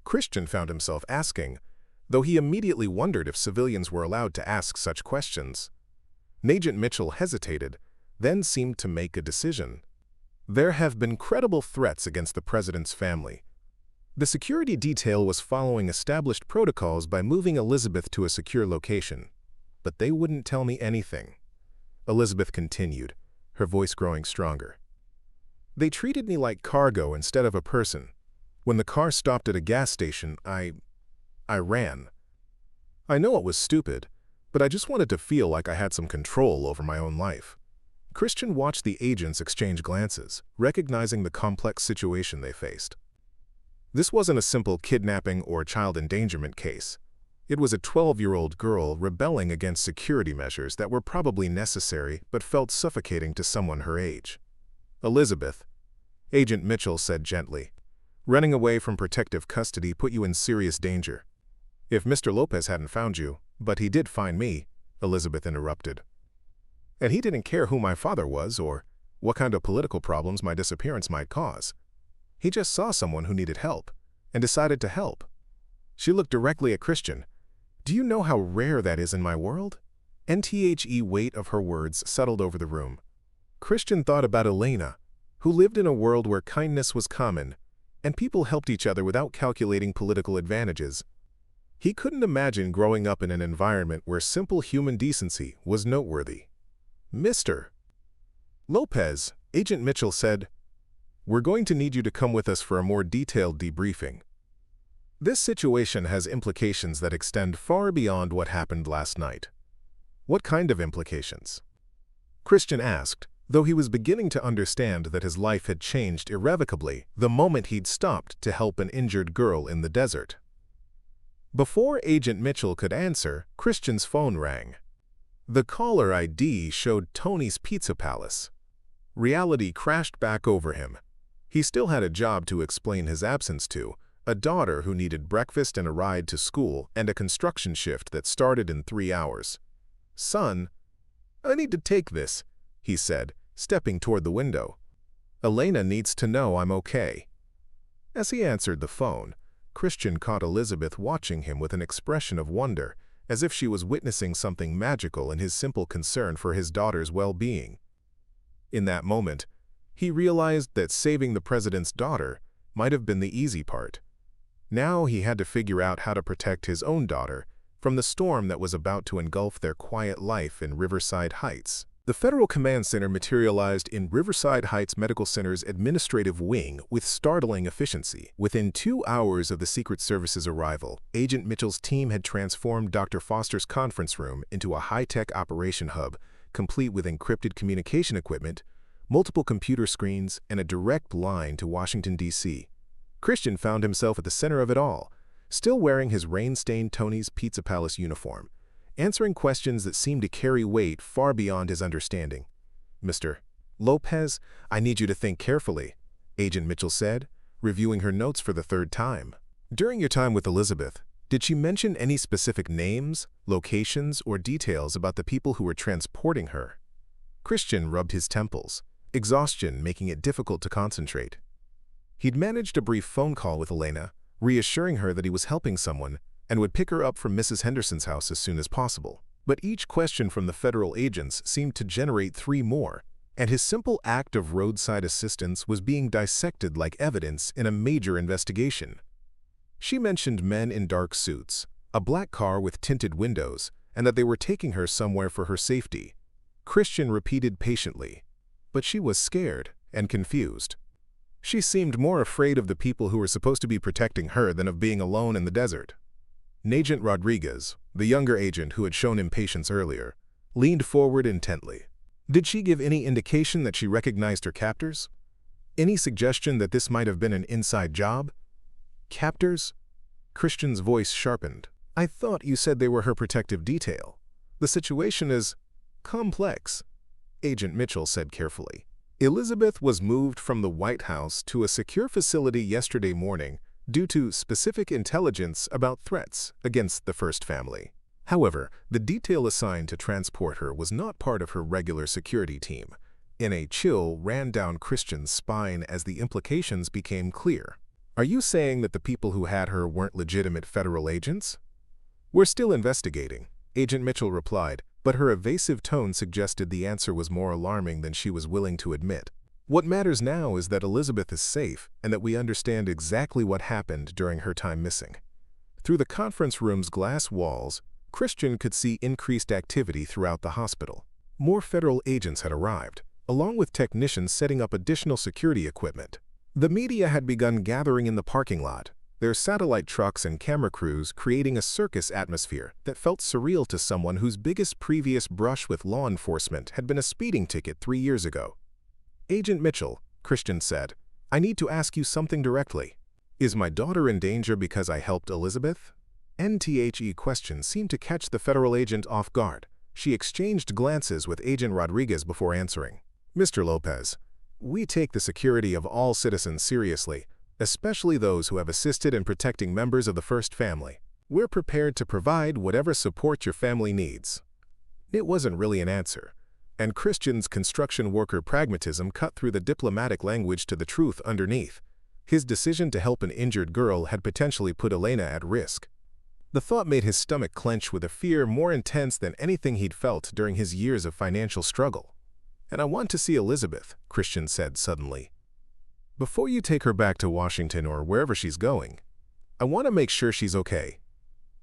Christian found himself asking, though he immediately wondered if civilians were allowed to ask such questions. Agent Mitchell hesitated, then seemed to make a decision. There have been credible threats against the president's family. The security detail was following established protocols by moving Elizabeth to a secure location. But they wouldn't tell me anything. Elizabeth continued, her voice growing stronger. They treated me like cargo instead of a person. When the car stopped at a gas station, I ran. I know it was stupid, but I just wanted to feel like I had some control over my own life. Christian watched the agents exchange glances, recognizing the complex situation they faced. This wasn't a simple kidnapping or child endangerment case. It was a 12-year-old girl rebelling against security measures that were probably necessary but felt suffocating to someone her age. Elizabeth, Agent Mitchell said gently, running away from protective custody put you in serious danger. If Mr. Lopez hadn't found you, but he did find me, Elizabeth interrupted. And he didn't care who my father was or what kind of political problems my disappearance might cause. He just saw someone who needed help and decided to help. She looked directly at Christian. Do you know how rare that is in my world? The weight of her words settled over the room. Christian thought about Elena, who lived in a world where kindness was common, and people helped each other without calculating political advantages. He couldn't imagine growing up in an environment where simple human decency was noteworthy. Mr. Lopez, Agent Mitchell said, we're going to need you to come with us for a more detailed debriefing. This situation has implications that extend far beyond what happened last night. What kind of implications? Christian asked, though he was beginning to understand that his life had changed irrevocably the moment he'd stopped to help an injured girl in the desert. Before Agent Mitchell could answer, Christian's phone rang. The caller ID showed Tony's Pizza Palace. Reality crashed back over him. He still had a job to explain his absence to, a daughter who needed breakfast and a ride to school, and a construction shift that started in 3 hours. Son, I need to take this, he said, stepping toward the window. Elena needs to know I'm okay. As he answered the phone, Christian caught Elizabeth watching him with an expression of wonder, as if she was witnessing something magical in his simple concern for his daughter's well-being. In that moment, he realized that saving the president's daughter might have been the easy part. Now he had to figure out how to protect his own daughter from the storm that was about to engulf their quiet life in Riverside Heights. The Federal Command Center materialized in Riverside Heights Medical Center's administrative wing with startling efficiency. Within 2 hours of the Secret Service's arrival, Agent Mitchell's team had transformed Dr. Foster's conference room into a high-tech operation hub, complete with encrypted communication equipment, multiple computer screens, and a direct line to Washington, D.C. Christian found himself at the center of it all, still wearing his rain-stained Tony's Pizza Palace uniform, answering questions that seemed to carry weight far beyond his understanding. Mr. Lopez, I need you to think carefully, Agent Mitchell said, reviewing her notes for the 3rd time. During your time with Elizabeth, did she mention any specific names, locations, or details about the people who were transporting her? Christian rubbed his temples, exhaustion making it difficult to concentrate. He'd managed a brief phone call with Elena, reassuring her that he was helping someone and would pick her up from Mrs. Henderson's house as soon as possible. But each question from the federal agents seemed to generate 3 more, and his simple act of roadside assistance was being dissected like evidence in a major investigation. She mentioned men in dark suits, a black car with tinted windows, and that they were taking her somewhere for her safety. Christian repeated patiently, but she was scared and confused. She seemed more afraid of the people who were supposed to be protecting her than of being alone in the desert. Agent Rodriguez, the younger agent who had shown impatience earlier, leaned forward intently. Did she give any indication that she recognized her captors? Any suggestion that this might have been an inside job? Captors? Christian's voice sharpened. I thought you said they were her protective detail. The situation is complex, Agent Mitchell said carefully. Elizabeth was moved from the White House to a secure facility yesterday morning due to specific intelligence about threats against the First family. However, the detail assigned to transport her was not part of her regular security team. A chill ran down Christian's spine as the implications became clear. Are you saying that the people who had her weren't legitimate federal agents? We're still investigating, Agent Mitchell replied, but her evasive tone suggested the answer was more alarming than she was willing to admit. What matters now is that Elizabeth is safe and that we understand exactly what happened during her time missing. Through the conference room's glass walls, Christian could see increased activity throughout the hospital. More federal agents had arrived, along with technicians setting up additional security equipment. The media had begun gathering in the parking lot, their satellite trucks and camera crews creating a circus atmosphere that felt surreal to someone whose biggest previous brush with law enforcement had been a speeding ticket 3 years ago. Agent Mitchell, Christian said, I need to ask you something directly. Is my daughter in danger because I helped Elizabeth? NTHE question seemed to catch the federal agent off guard. She exchanged glances with Agent Rodriguez before answering. Mr. Lopez, we take the security of all citizens seriously, especially those who have assisted in protecting members of the First Family. We're prepared to provide whatever support your family needs. It wasn't really an answer, and Christian's construction worker pragmatism cut through the diplomatic language to the truth underneath. His decision to help an injured girl had potentially put Elena at risk. The thought made his stomach clench with a fear more intense than anything he'd felt during his years of financial struggle. And I want to see Elizabeth, Christian said suddenly. Before you take her back to Washington or wherever she's going, I want to make sure she's okay.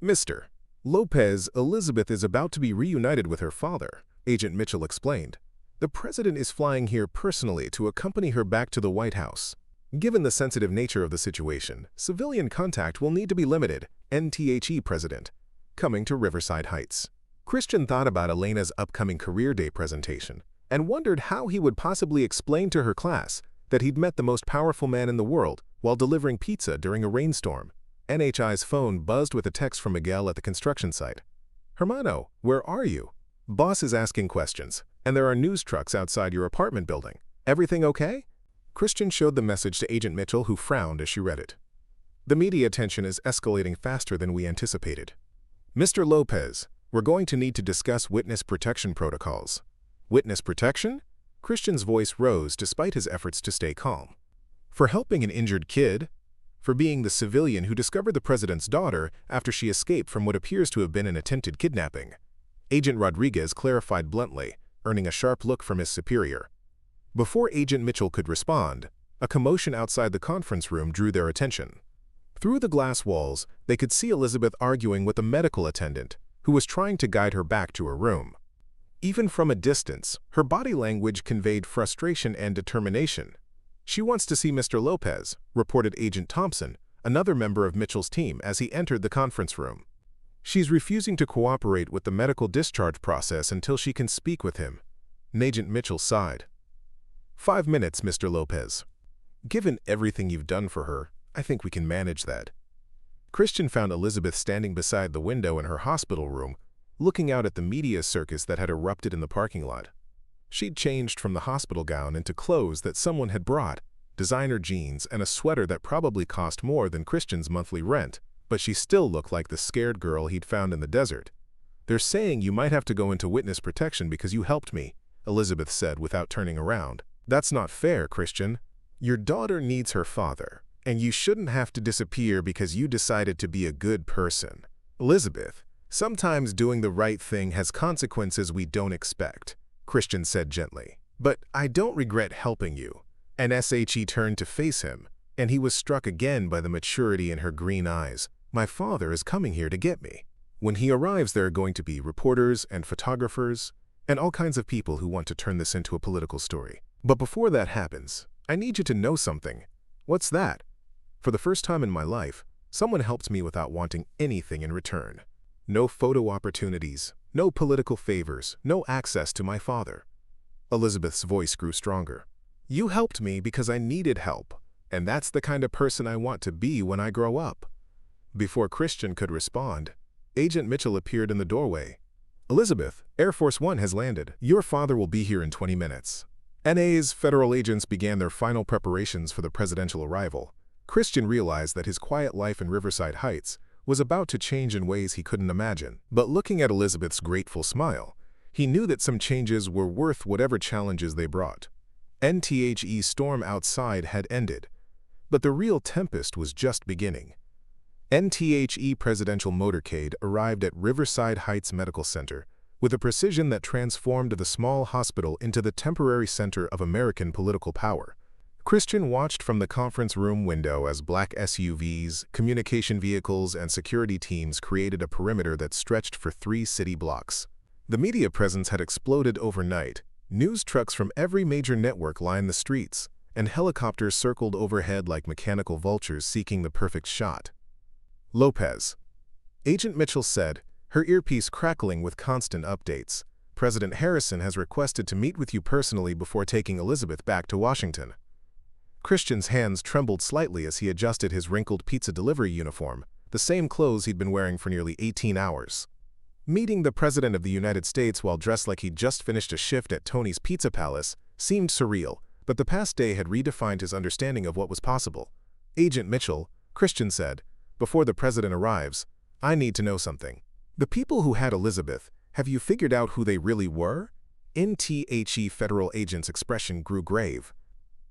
Mr. Lopez, Elizabeth is about to be reunited with her father, Agent Mitchell explained. The president is flying here personally to accompany her back to the White House. Given the sensitive nature of the situation, civilian contact will need to be limited, NTHE president. Coming to Riverside Heights. Christian thought about Elena's upcoming career day presentation and wondered how he would possibly explain to her class that he'd met the most powerful man in the world while delivering pizza during a rainstorm. NHI's phone buzzed with a text from Miguel at the construction site. Hermano, where are you? Boss is asking questions, and there are news trucks outside your apartment building. Everything okay? Christian showed the message to Agent Mitchell, who frowned as she read it. The media attention is escalating faster than we anticipated. Mr. Lopez, we're going to need to discuss witness protection protocols. Witness protection? Christian's voice rose despite his efforts to stay calm. For helping an injured kid? For being the civilian who discovered the president's daughter after she escaped from what appears to have been an attempted kidnapping? Agent Rodriguez clarified bluntly, earning a sharp look from his superior. Before Agent Mitchell could respond, a commotion outside the conference room drew their attention. Through the glass walls, they could see Elizabeth arguing with a medical attendant who was trying to guide her back to her room. Even from a distance, her body language conveyed frustration and determination. She wants to see Mr. Lopez, reported Agent Thompson, another member of Mitchell's team, as he entered the conference room. She's refusing to cooperate with the medical discharge process until she can speak with him. Agent Mitchell sighed. 5 minutes, Mr. Lopez. Given everything you've done for her, I think we can manage that. Christian found Elizabeth standing beside the window in her hospital room, looking out at the media circus that had erupted in the parking lot. She'd changed from the hospital gown into clothes that someone had brought, designer jeans and a sweater that probably cost more than Christian's monthly rent, but she still looked like the scared girl he'd found in the desert. They're saying you might have to go into witness protection because you helped me, Elizabeth said without turning around. That's not fair, Christian. Your daughter needs her father, and you shouldn't have to disappear because you decided to be a good person. Elizabeth, sometimes doing the right thing has consequences we don't expect, Christian said gently. But I don't regret helping you. And SHE turned to face him, and he was struck again by the maturity in her green eyes. My father is coming here to get me. When he arrives, there are going to be reporters and photographers and all kinds of people who want to turn this into a political story. But before that happens, I need you to know something. What's that? For the first time in my life, someone helped me without wanting anything in return. No photo opportunities, no political favors, no access to my father. Elizabeth's voice grew stronger. You helped me because I needed help, and that's the kind of person I want to be when I grow up. Before Christian could respond, Agent Mitchell appeared in the doorway. Elizabeth, Air Force One has landed. Your father will be here in 20 minutes. NA's federal agents began their final preparations for the presidential arrival. Christian realized that his quiet life in Riverside Heights was about to change in ways he couldn't imagine. But looking at Elizabeth's grateful smile, he knew that some changes were worth whatever challenges they brought. NTHE's storm outside had ended. But the real tempest was just beginning. NTHE presidential motorcade arrived at Riverside Heights Medical Center with a precision that transformed the small hospital into the temporary center of American political power. Christian watched from the conference room window as black SUVs, communication vehicles, and security teams created a perimeter that stretched for 3 city blocks. The media presence had exploded overnight. News trucks from every major network lined the streets, and helicopters circled overhead like mechanical vultures seeking the perfect shot. Lopez. Agent Mitchell said, her earpiece crackling with constant updates. President Harrison has requested to meet with you personally before taking Elizabeth back to Washington. Christian's hands trembled slightly as he adjusted his wrinkled pizza delivery uniform, the same clothes he'd been wearing for nearly 18 hours. Meeting the President of the United States while dressed like he'd just finished a shift at Tony's Pizza Palace seemed surreal, but the past day had redefined his understanding of what was possible. Agent Mitchell, Christian said, before the President arrives, I need to know something. The people who had Elizabeth, have you figured out who they really were? NTHE federal agent's expression grew grave.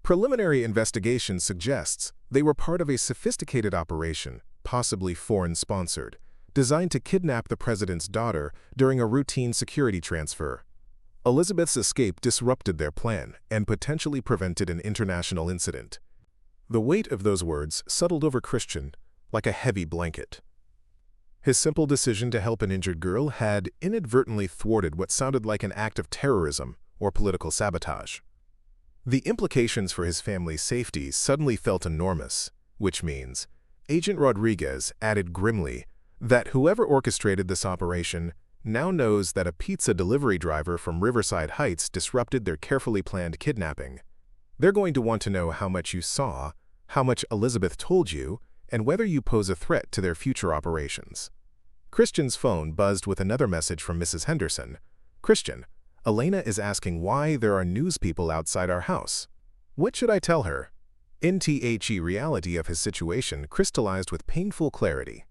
Preliminary investigation suggests they were part of a sophisticated operation, possibly foreign-sponsored, designed to kidnap the president's daughter during a routine security transfer. Elizabeth's escape disrupted their plan and potentially prevented an international incident. The weight of those words settled over Christian like a heavy blanket. His simple decision to help an injured girl had inadvertently thwarted what sounded like an act of terrorism or political sabotage. The implications for his family's safety suddenly felt enormous, which means, Agent Rodriguez added grimly, that whoever orchestrated this operation now knows that a pizza delivery driver from Riverside Heights disrupted their carefully planned kidnapping. They're going to want to know how much you saw, how much Elizabeth told you, and whether you pose a threat to their future operations. Christian's phone buzzed with another message from Mrs. Henderson. Christian, Elena is asking why there are news people outside our house. What should I tell her? NTHE reality of his situation crystallized with painful clarity.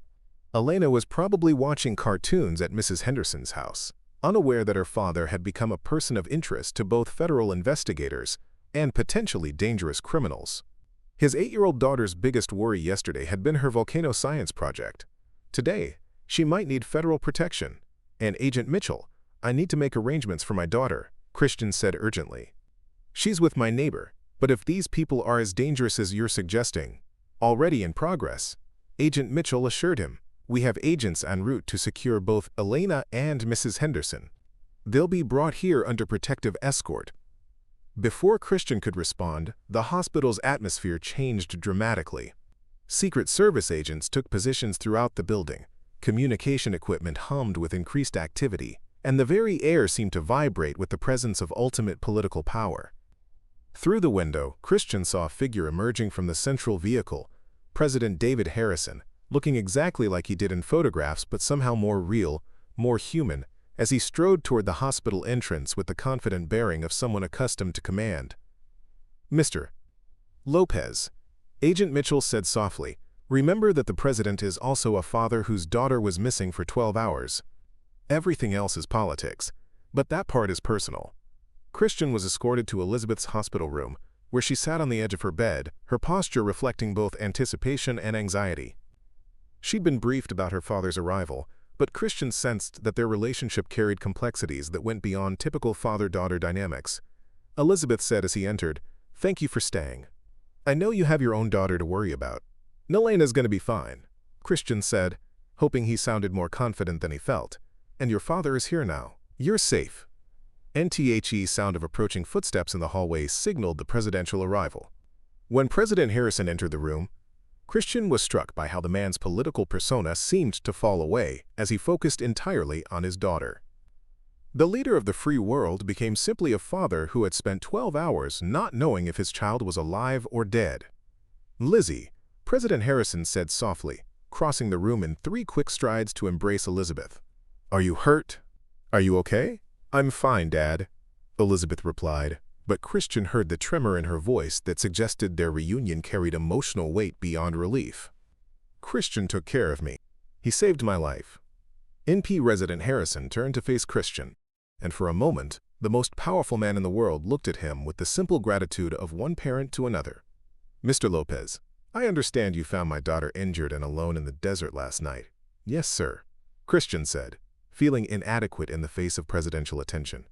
Elena was probably watching cartoons at Mrs. Henderson's house, unaware that her father had become a person of interest to both federal investigators and potentially dangerous criminals. His 8-year-old daughter's biggest worry yesterday had been her volcano science project. Today, she might need federal protection. And Agent Mitchell, I need to make arrangements for my daughter, Christian said urgently. She's with my neighbor, but if these people are as dangerous as you're suggesting, already in progress, Agent Mitchell assured him, we have agents en route to secure both Elena and Mrs. Henderson. They'll be brought here under protective escort. Before Christian could respond, the hospital's atmosphere changed dramatically. Secret Service agents took positions throughout the building. Communication equipment hummed with increased activity, and the very air seemed to vibrate with the presence of ultimate political power. Through the window, Christian saw a figure emerging from the central vehicle, President David Harrison, looking exactly like he did in photographs but somehow more real, more human, as he strode toward the hospital entrance with the confident bearing of someone accustomed to command. Mr. Lopez, Agent Mitchell said softly, remember that the president is also a father whose daughter was missing for 12 hours. Everything else is politics, but that part is personal. Christian was escorted to Elizabeth's hospital room, where she sat on the edge of her bed, her posture reflecting both anticipation and anxiety. She'd been briefed about her father's arrival, but Christian sensed that their relationship carried complexities that went beyond typical father-daughter dynamics. Elizabeth said as he entered, "Thank you for staying. I know you have your own daughter to worry about. Nelena's going to be fine," Christian said, hoping he sounded more confident than he felt. "And your father is here now. You're safe." NTHE's sound of approaching footsteps in the hallway signaled the presidential arrival. When President Harrison entered the room, Christian was struck by how the man's political persona seemed to fall away as he focused entirely on his daughter. The leader of the free world became simply a father who had spent 12 hours not knowing if his child was alive or dead. "Lizzie," President Harrison said softly, crossing the room in 3 quick strides to embrace Elizabeth. "Are you hurt? Are you okay?" "I'm fine, Dad," Elizabeth replied, but Christian heard the tremor in her voice that suggested their reunion carried emotional weight beyond relief. "Christian took care of me. He saved my life." NP Resident Harrison turned to face Christian, and for a moment, the most powerful man in the world looked at him with the simple gratitude of one parent to another. "Mr. Lopez, I understand you found my daughter injured and alone in the desert last night. Yes, sir, Christian said, feeling inadequate in the face of presidential attention.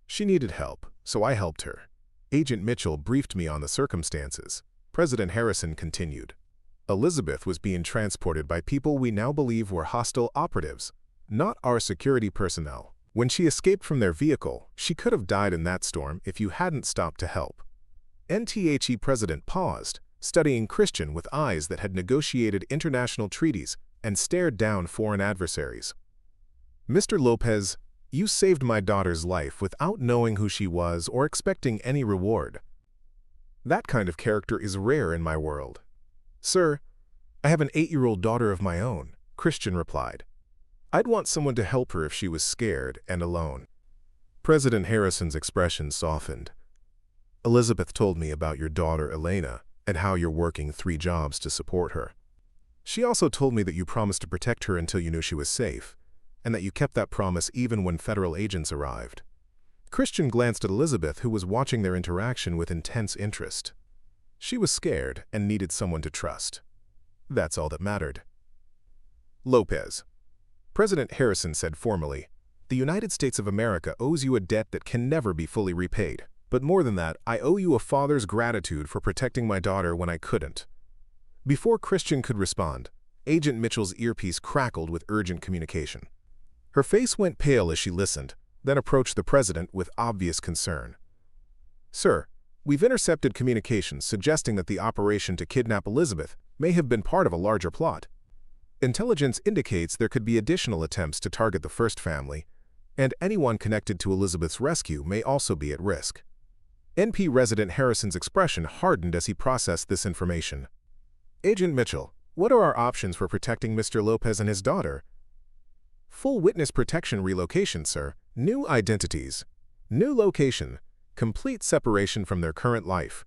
She needed help, so I helped her. Agent Mitchell briefed me on the circumstances. President Harrison continued. Elizabeth was being transported by people we now believe were hostile operatives, not our security personnel. When she escaped from their vehicle, she could have died in that storm if you hadn't stopped to help. NTHE President paused, studying Christian with eyes that had negotiated international treaties and stared down foreign adversaries. Mr. Lopez, you saved my daughter's life without knowing who she was or expecting any reward. That kind of character is rare in my world. Sir, I have an 8-year-old daughter of my own, Christian replied. I'd want someone to help her if she was scared and alone. President Harrison's expression softened. Elizabeth told me about your daughter Elena and how you're working 3 jobs to support her. She also told me that you promised to protect her until you knew she was safe, and that you kept that promise even when federal agents arrived. Christian glanced at Elizabeth, who was watching their interaction with intense interest. She was scared and needed someone to trust. That's all that mattered. Lopez. President Harrison said formally, the United States of America owes you a debt that can never be fully repaid. But more than that, I owe you a father's gratitude for protecting my daughter when I couldn't. Before Christian could respond, Agent Mitchell's earpiece crackled with urgent communication. Her face went pale as she listened, then approached the president with obvious concern. Sir, we've intercepted communications suggesting that the operation to kidnap Elizabeth may have been part of a larger plot. Intelligence indicates there could be additional attempts to target the first family, and anyone connected to Elizabeth's rescue may also be at risk. NP resident Harrison's expression hardened as he processed this information. Agent Mitchell, what are our options for protecting Mr. Lopez and his daughter? Full witness protection relocation, sir. New identities. New location. Complete separation from their current life.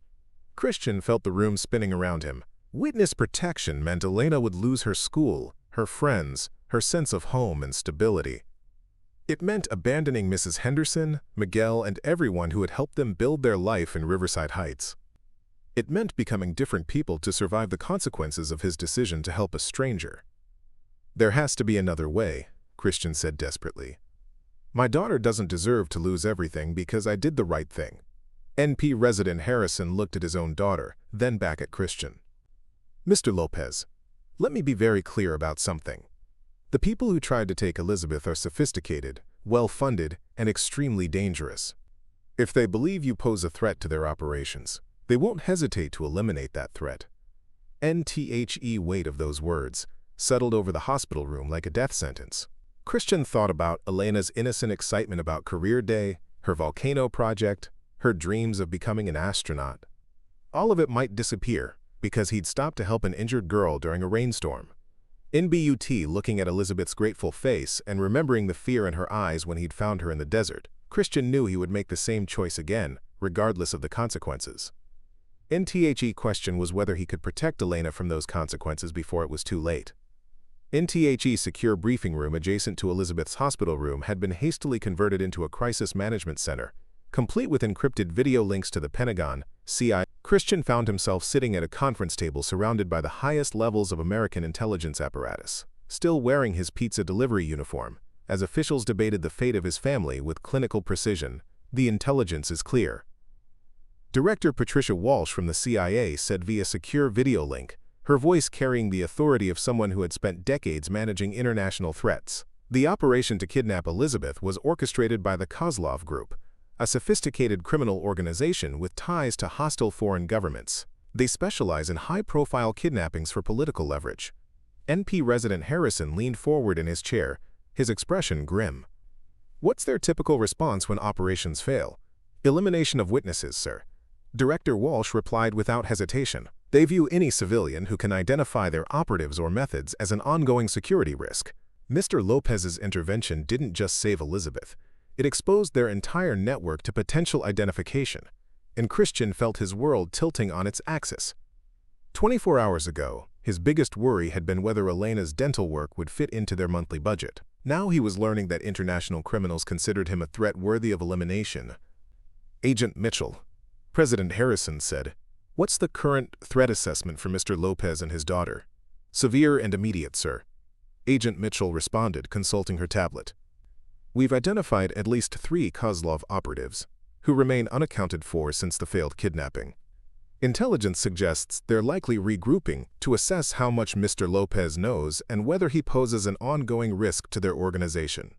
Christian felt the room spinning around him. Witness protection meant Elena would lose her school, her friends, her sense of home and stability. It meant abandoning Mrs. Henderson, Miguel, and everyone who had helped them build their life in Riverside Heights. It meant becoming different people to survive the consequences of his decision to help a stranger. There has to be another way, Christian said desperately. My daughter doesn't deserve to lose everything because I did the right thing. NP resident Harrison looked at his own daughter, then back at Christian. Mr. Lopez, let me be very clear about something. The people who tried to take Elizabeth are sophisticated, well-funded, and extremely dangerous. If they believe you pose a threat to their operations, they won't hesitate to eliminate that threat. NTHE weight of those words settled over the hospital room like a death sentence. Christian thought about Elena's innocent excitement about career day, her volcano project, her dreams of becoming an astronaut. All of it might disappear because he'd stopped to help an injured girl during a rainstorm. In BUT, looking at Elizabeth's grateful face and remembering the fear in her eyes when he'd found her in the desert, Christian knew he would make the same choice again, regardless of the consequences. NTHE question was whether he could protect Elena from those consequences before it was too late. NTHE's secure briefing room adjacent to Elizabeth's hospital room had been hastily converted into a crisis management center, complete with encrypted video links to the Pentagon, CIA. Christian found himself sitting at a conference table surrounded by the highest levels of American intelligence apparatus, still wearing his pizza delivery uniform, as officials debated the fate of his family with clinical precision. The intelligence is clear. Director Patricia Walsh from the CIA said via secure video link, her voice carrying the authority of someone who had spent decades managing international threats. The operation to kidnap Elizabeth was orchestrated by the Kozlov Group, a sophisticated criminal organization with ties to hostile foreign governments. They specialize in high-profile kidnappings for political leverage. NP resident Harrison leaned forward in his chair, his expression grim. What's their typical response when operations fail? Elimination of witnesses, sir. Director Walsh replied without hesitation. They view any civilian who can identify their operatives or methods as an ongoing security risk. Mr. Lopez's intervention didn't just save Elizabeth. It exposed their entire network to potential identification, and Christian felt his world tilting on its axis. 24 hours ago, his biggest worry had been whether Elena's dental work would fit into their monthly budget. Now he was learning that international criminals considered him a threat worthy of elimination. Agent Mitchell, President Harrison said, What's the current threat assessment for Mr. Lopez and his daughter? Severe and immediate, sir. Agent Mitchell responded, consulting her tablet. We've identified at least 3 Kozlov operatives, who remain unaccounted for since the failed kidnapping. Intelligence suggests they're likely regrouping to assess how much Mr. Lopez knows and whether he poses an ongoing risk to their organization.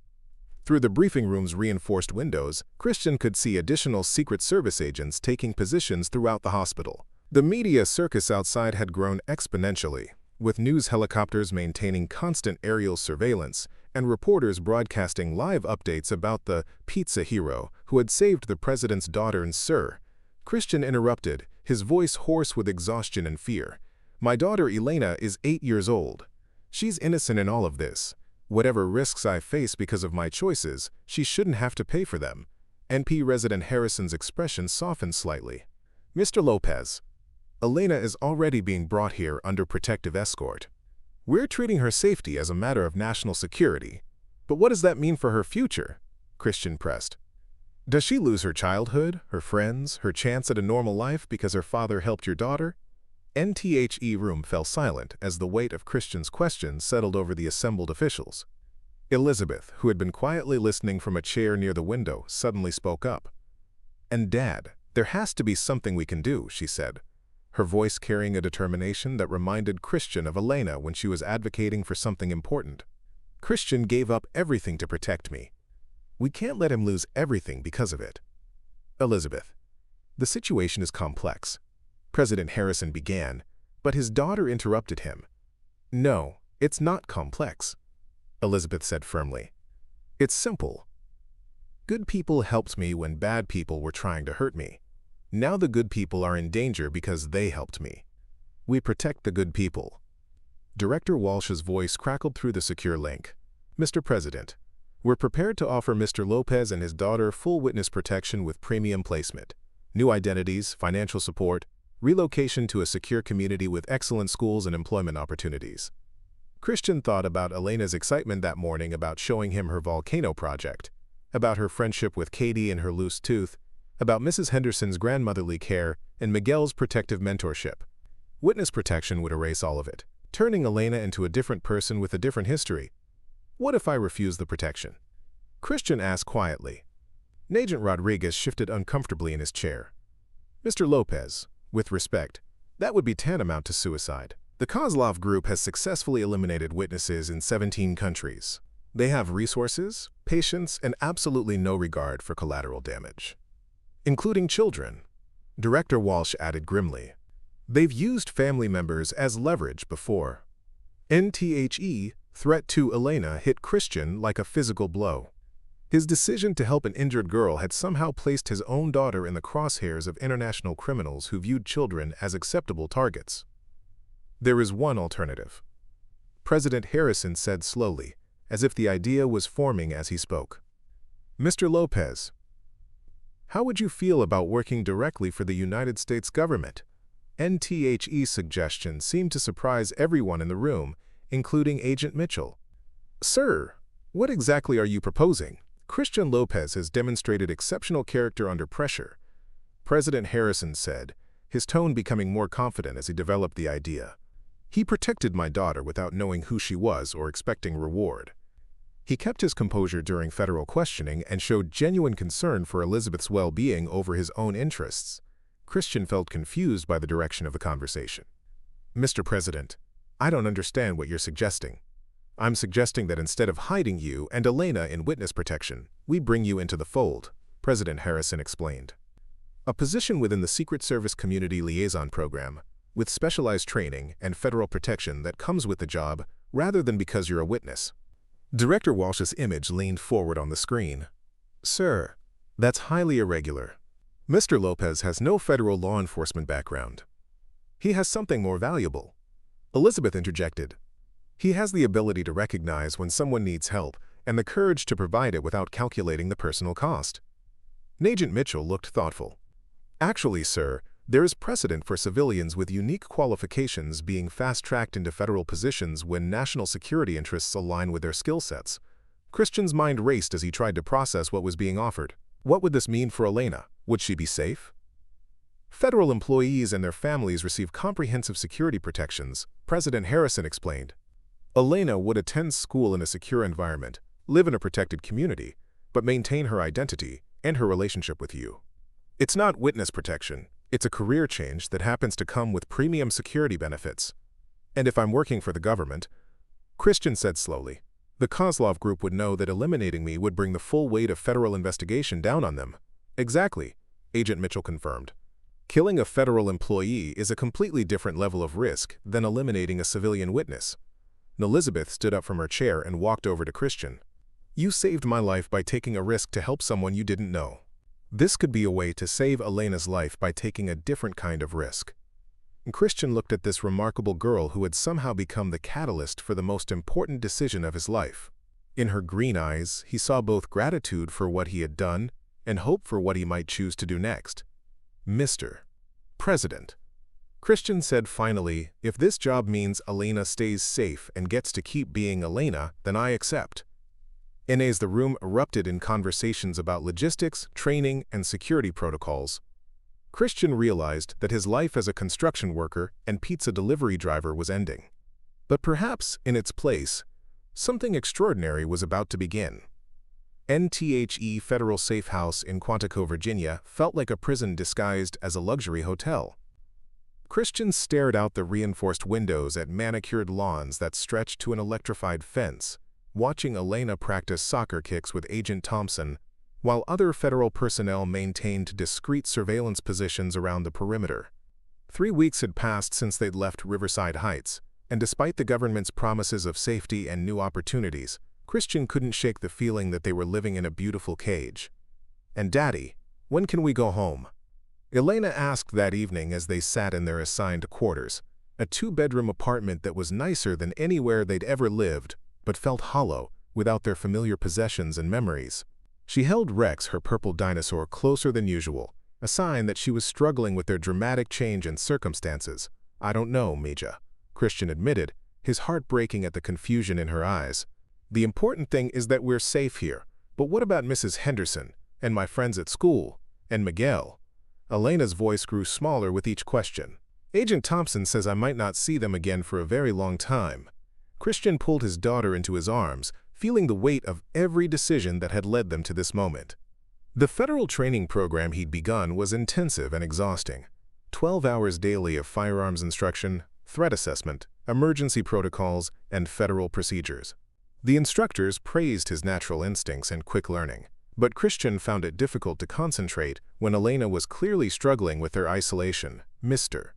Through the briefing room's reinforced windows, Christian could see additional Secret Service agents taking positions throughout the hospital. The media circus outside had grown exponentially, with news helicopters maintaining constant aerial surveillance and reporters broadcasting live updates about the pizza hero who had saved the president's daughter. And Sir, Christian interrupted, his voice hoarse with exhaustion and fear. My daughter Elena is 8 years old. She's innocent in all of this. Whatever risks I face because of my choices, she shouldn't have to pay for them. NP resident Harrison's expression softened slightly. Mr. Lopez, Elena is already being brought here under protective escort. We're treating her safety as a matter of national security. But what does that mean for her future? Christian pressed. Does she lose her childhood, her friends, her chance at a normal life because her father helped your daughter? NTHE room fell silent as the weight of Christian's questions settled over the assembled officials. Elizabeth, who had been quietly listening from a chair near the window, suddenly spoke up. And Dad, there has to be something we can do, she said, her voice carrying a determination that reminded Christian of Elena when she was advocating for something important. Christian gave up everything to protect me. We can't let him lose everything because of it. Elizabeth, the situation is complex. President Harrison began, but his daughter interrupted him. No, it's not complex, Elizabeth said firmly. It's simple. Good people helped me when bad people were trying to hurt me. Now the good people are in danger because they helped me. We protect the good people. Director Walsh's voice crackled through the secure link. Mr. President, we're prepared to offer Mr. Lopez and his daughter full witness protection with premium placement, new identities, financial support, relocation to a secure community with excellent schools and employment opportunities. Christian thought about Elena's excitement that morning about showing him her volcano project, about her friendship with Katie and her loose tooth, about Mrs. Henderson's grandmotherly care and Miguel's protective mentorship. Witness protection would erase all of it, turning Elena into a different person with a different history. What if I refuse the protection? Christian asked quietly. Agent Rodriguez shifted uncomfortably in his chair. Mr. Lopez, with respect, that would be tantamount to suicide. The Kozlov group has successfully eliminated witnesses in 17 countries. They have resources, patience, and absolutely no regard for collateral damage. Including children, Director Walsh added grimly. They've used family members as leverage before. NTHE threat to Elena hit Christian like a physical blow. His decision to help an injured girl had somehow placed his own daughter in the crosshairs of international criminals who viewed children as acceptable targets. There is one alternative, President Harrison said slowly, as if the idea was forming as he spoke. Mr. Lopez, how would you feel about working directly for the United States government? NTHE's suggestion seemed to surprise everyone in the room, including Agent Mitchell. Sir, what exactly are you proposing? Christian Lopez has demonstrated exceptional character under pressure, President Harrison said, his tone becoming more confident as he developed the idea. He protected my daughter without knowing who she was or expecting reward. He kept his composure during federal questioning and showed genuine concern for Elizabeth's well-being over his own interests. Christian felt confused by the direction of the conversation. Mr. President, I don't understand what you're suggesting. I'm suggesting that instead of hiding you and Elena in witness protection, we bring you into the fold, President Harrison explained. A position within the Secret Service Community Liaison Program, with specialized training and federal protection that comes with the job, rather than because you're a witness. Director Walsh's image leaned forward on the screen. Sir, that's highly irregular. Mr. Lopez has no federal law enforcement background. He has something more valuable. Elizabeth interjected. He has the ability to recognize when someone needs help and the courage to provide it without calculating the personal cost. Agent Mitchell looked thoughtful. Actually, sir, there is precedent for civilians with unique qualifications being fast-tracked into federal positions when national security interests align with their skill sets. Christian's mind raced as he tried to process what was being offered. What would this mean for Elena? Would she be safe? Federal employees and their families receive comprehensive security protections, President Harrison explained. Elena would attend school in a secure environment, live in a protected community, but maintain her identity and her relationship with you. It's not witness protection, it's a career change that happens to come with premium security benefits. And if I'm working for the government, Christian said slowly, the Kozlov group would know that eliminating me would bring the full weight of federal investigation down on them. Exactly, Agent Mitchell confirmed. Killing a federal employee is a completely different level of risk than eliminating a civilian witness. Elizabeth stood up from her chair and walked over to Christian. You saved my life by taking a risk to help someone you didn't know. This could be a way to save Elena's life by taking a different kind of risk. And Christian looked at this remarkable girl who had somehow become the catalyst for the most important decision of his life. In her green eyes, he saw both gratitude for what he had done and hope for what he might choose to do next. Mr. President, Christian said finally, if this job means Elena stays safe and gets to keep being Elena, then I accept. And as the room erupted in conversations about logistics, training, and security protocols, Christian realized that his life as a construction worker and pizza delivery driver was ending. But perhaps, in its place, something extraordinary was about to begin. NTHE Federal Safe House in Quantico, Virginia, felt like a prison disguised as a luxury hotel. Christian stared out the reinforced windows at manicured lawns that stretched to an electrified fence, watching Elena practice soccer kicks with Agent Thompson, while other federal personnel maintained discreet surveillance positions around the perimeter. 3 weeks had passed since they'd left Riverside Heights, and despite the government's promises of safety and new opportunities, Christian couldn't shake the feeling that they were living in a beautiful cage. And Daddy, when can we go home? Elena asked that evening as they sat in their assigned quarters, a 2-bedroom apartment that was nicer than anywhere they'd ever lived, but felt hollow without their familiar possessions and memories. She held Rex, her purple dinosaur, closer than usual, a sign that she was struggling with their dramatic change in circumstances. I don't know, Mija, Christian admitted, his heart breaking at the confusion in her eyes. The important thing is that we're safe here, but what about Mrs. Henderson, and my friends at school, and Miguel? Elena's voice grew smaller with each question. Agent Thompson says I might not see them again for a very long time. Christian pulled his daughter into his arms, feeling the weight of every decision that had led them to this moment. The federal training program he'd begun was intensive and exhausting. 12 hours daily of firearms instruction, threat assessment, emergency protocols, and federal procedures. The instructors praised his natural instincts and quick learning, but Christian found it difficult to concentrate when Elena was clearly struggling with their isolation. Mr.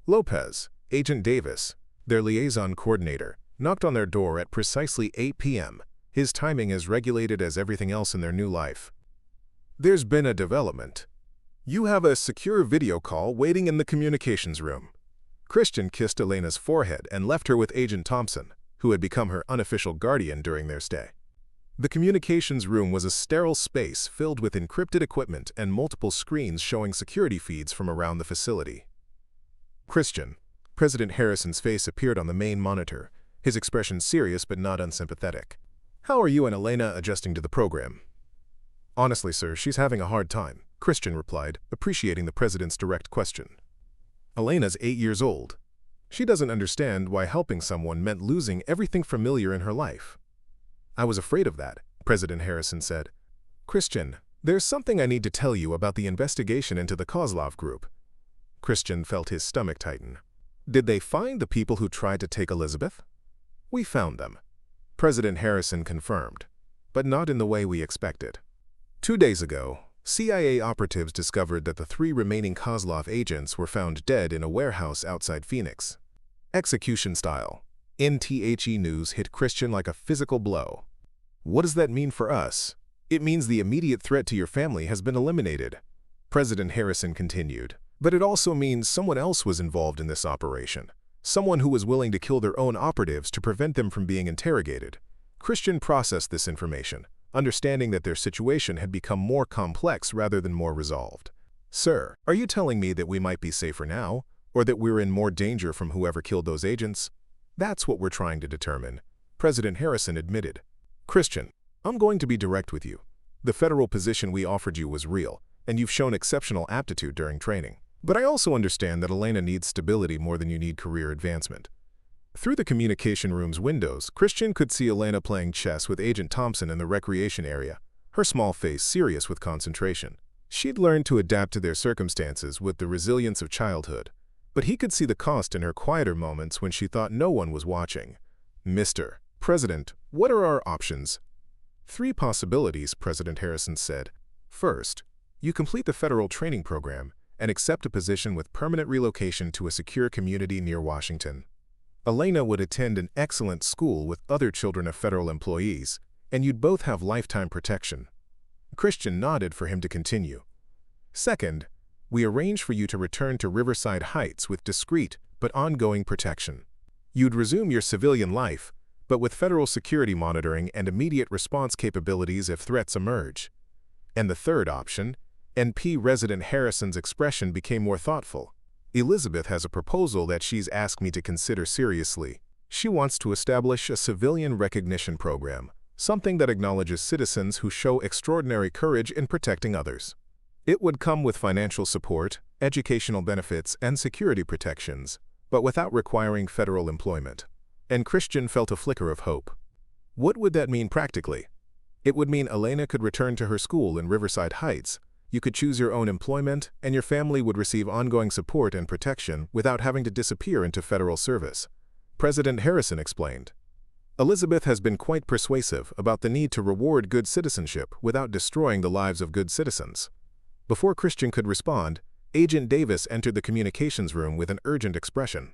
Lopez, Agent Davis, their liaison coordinator, knocked on their door at precisely 8 p.m., his timing as regulated as everything else in their new life. There's been a development. You have a secure video call waiting in the communications room. Christian kissed Elena's forehead and left her with Agent Thompson, who had become her unofficial guardian during their stay. The communications room was a sterile space filled with encrypted equipment and multiple screens showing security feeds from around the facility. Christian, President Harrison's face appeared on the main monitor, his expression serious but not unsympathetic. How are you and Elena adjusting to the program? Honestly, sir, she's having a hard time, Christian replied, appreciating the president's direct question. Elena's 8 years old. She doesn't understand why helping someone meant losing everything familiar in her life. I was afraid of that, President Harrison said. Christian, there's something I need to tell you about the investigation into the Kozlov group. Christian felt his stomach tighten. Did they find the people who tried to take Elizabeth? We found them, President Harrison confirmed, but not in the way we expected. 2 days ago, CIA operatives discovered that the 3 remaining Kozlov agents were found dead in a warehouse outside Phoenix. Execution style. NTHE news hit Christian like a physical blow. What does that mean for us? It means the immediate threat to your family has been eliminated, President Harrison continued. But it also means someone else was involved in this operation. Someone who was willing to kill their own operatives to prevent them from being interrogated. Christian processed this information, understanding that their situation had become more complex rather than more resolved. Sir, are you telling me that we might be safer now, or that we're in more danger from whoever killed those agents? That's what we're trying to determine, President Harrison admitted. Christian, I'm going to be direct with you. The federal position we offered you was real, and you've shown exceptional aptitude during training. But I also understand that Elena needs stability more than you need career advancement. Through the communication room's windows, Christian could see Elena playing chess with Agent Thompson in the recreation area, her small face serious with concentration. She'd learned to adapt to their circumstances with the resilience of childhood, but he could see the cost in her quieter moments when she thought no one was watching. Mr. President, what are our options? 3 possibilities, President Harrison said. First, you complete the federal training program and accept a position with permanent relocation to a secure community near Washington. Elena would attend an excellent school with other children of federal employees, and you'd both have lifetime protection. Christian nodded for him to continue. Second, we arrange for you to return to Riverside Heights with discreet but ongoing protection. You'd resume your civilian life, but with federal security monitoring and immediate response capabilities if threats emerge. And the third option, NP Resident Harrison's expression became more thoughtful. Elizabeth has a proposal that she's asked me to consider seriously. She wants to establish a civilian recognition program, something that acknowledges citizens who show extraordinary courage in protecting others. It would come with financial support, educational benefits, and security protections, but without requiring federal employment. And Christian felt a flicker of hope. What would that mean practically? It would mean Elena could return to her school in Riverside Heights, you could choose your own employment, and your family would receive ongoing support and protection without having to disappear into federal service. President Harrison explained. Elizabeth has been quite persuasive about the need to reward good citizenship without destroying the lives of good citizens. Before Christian could respond, Agent Davis entered the communications room with an urgent expression.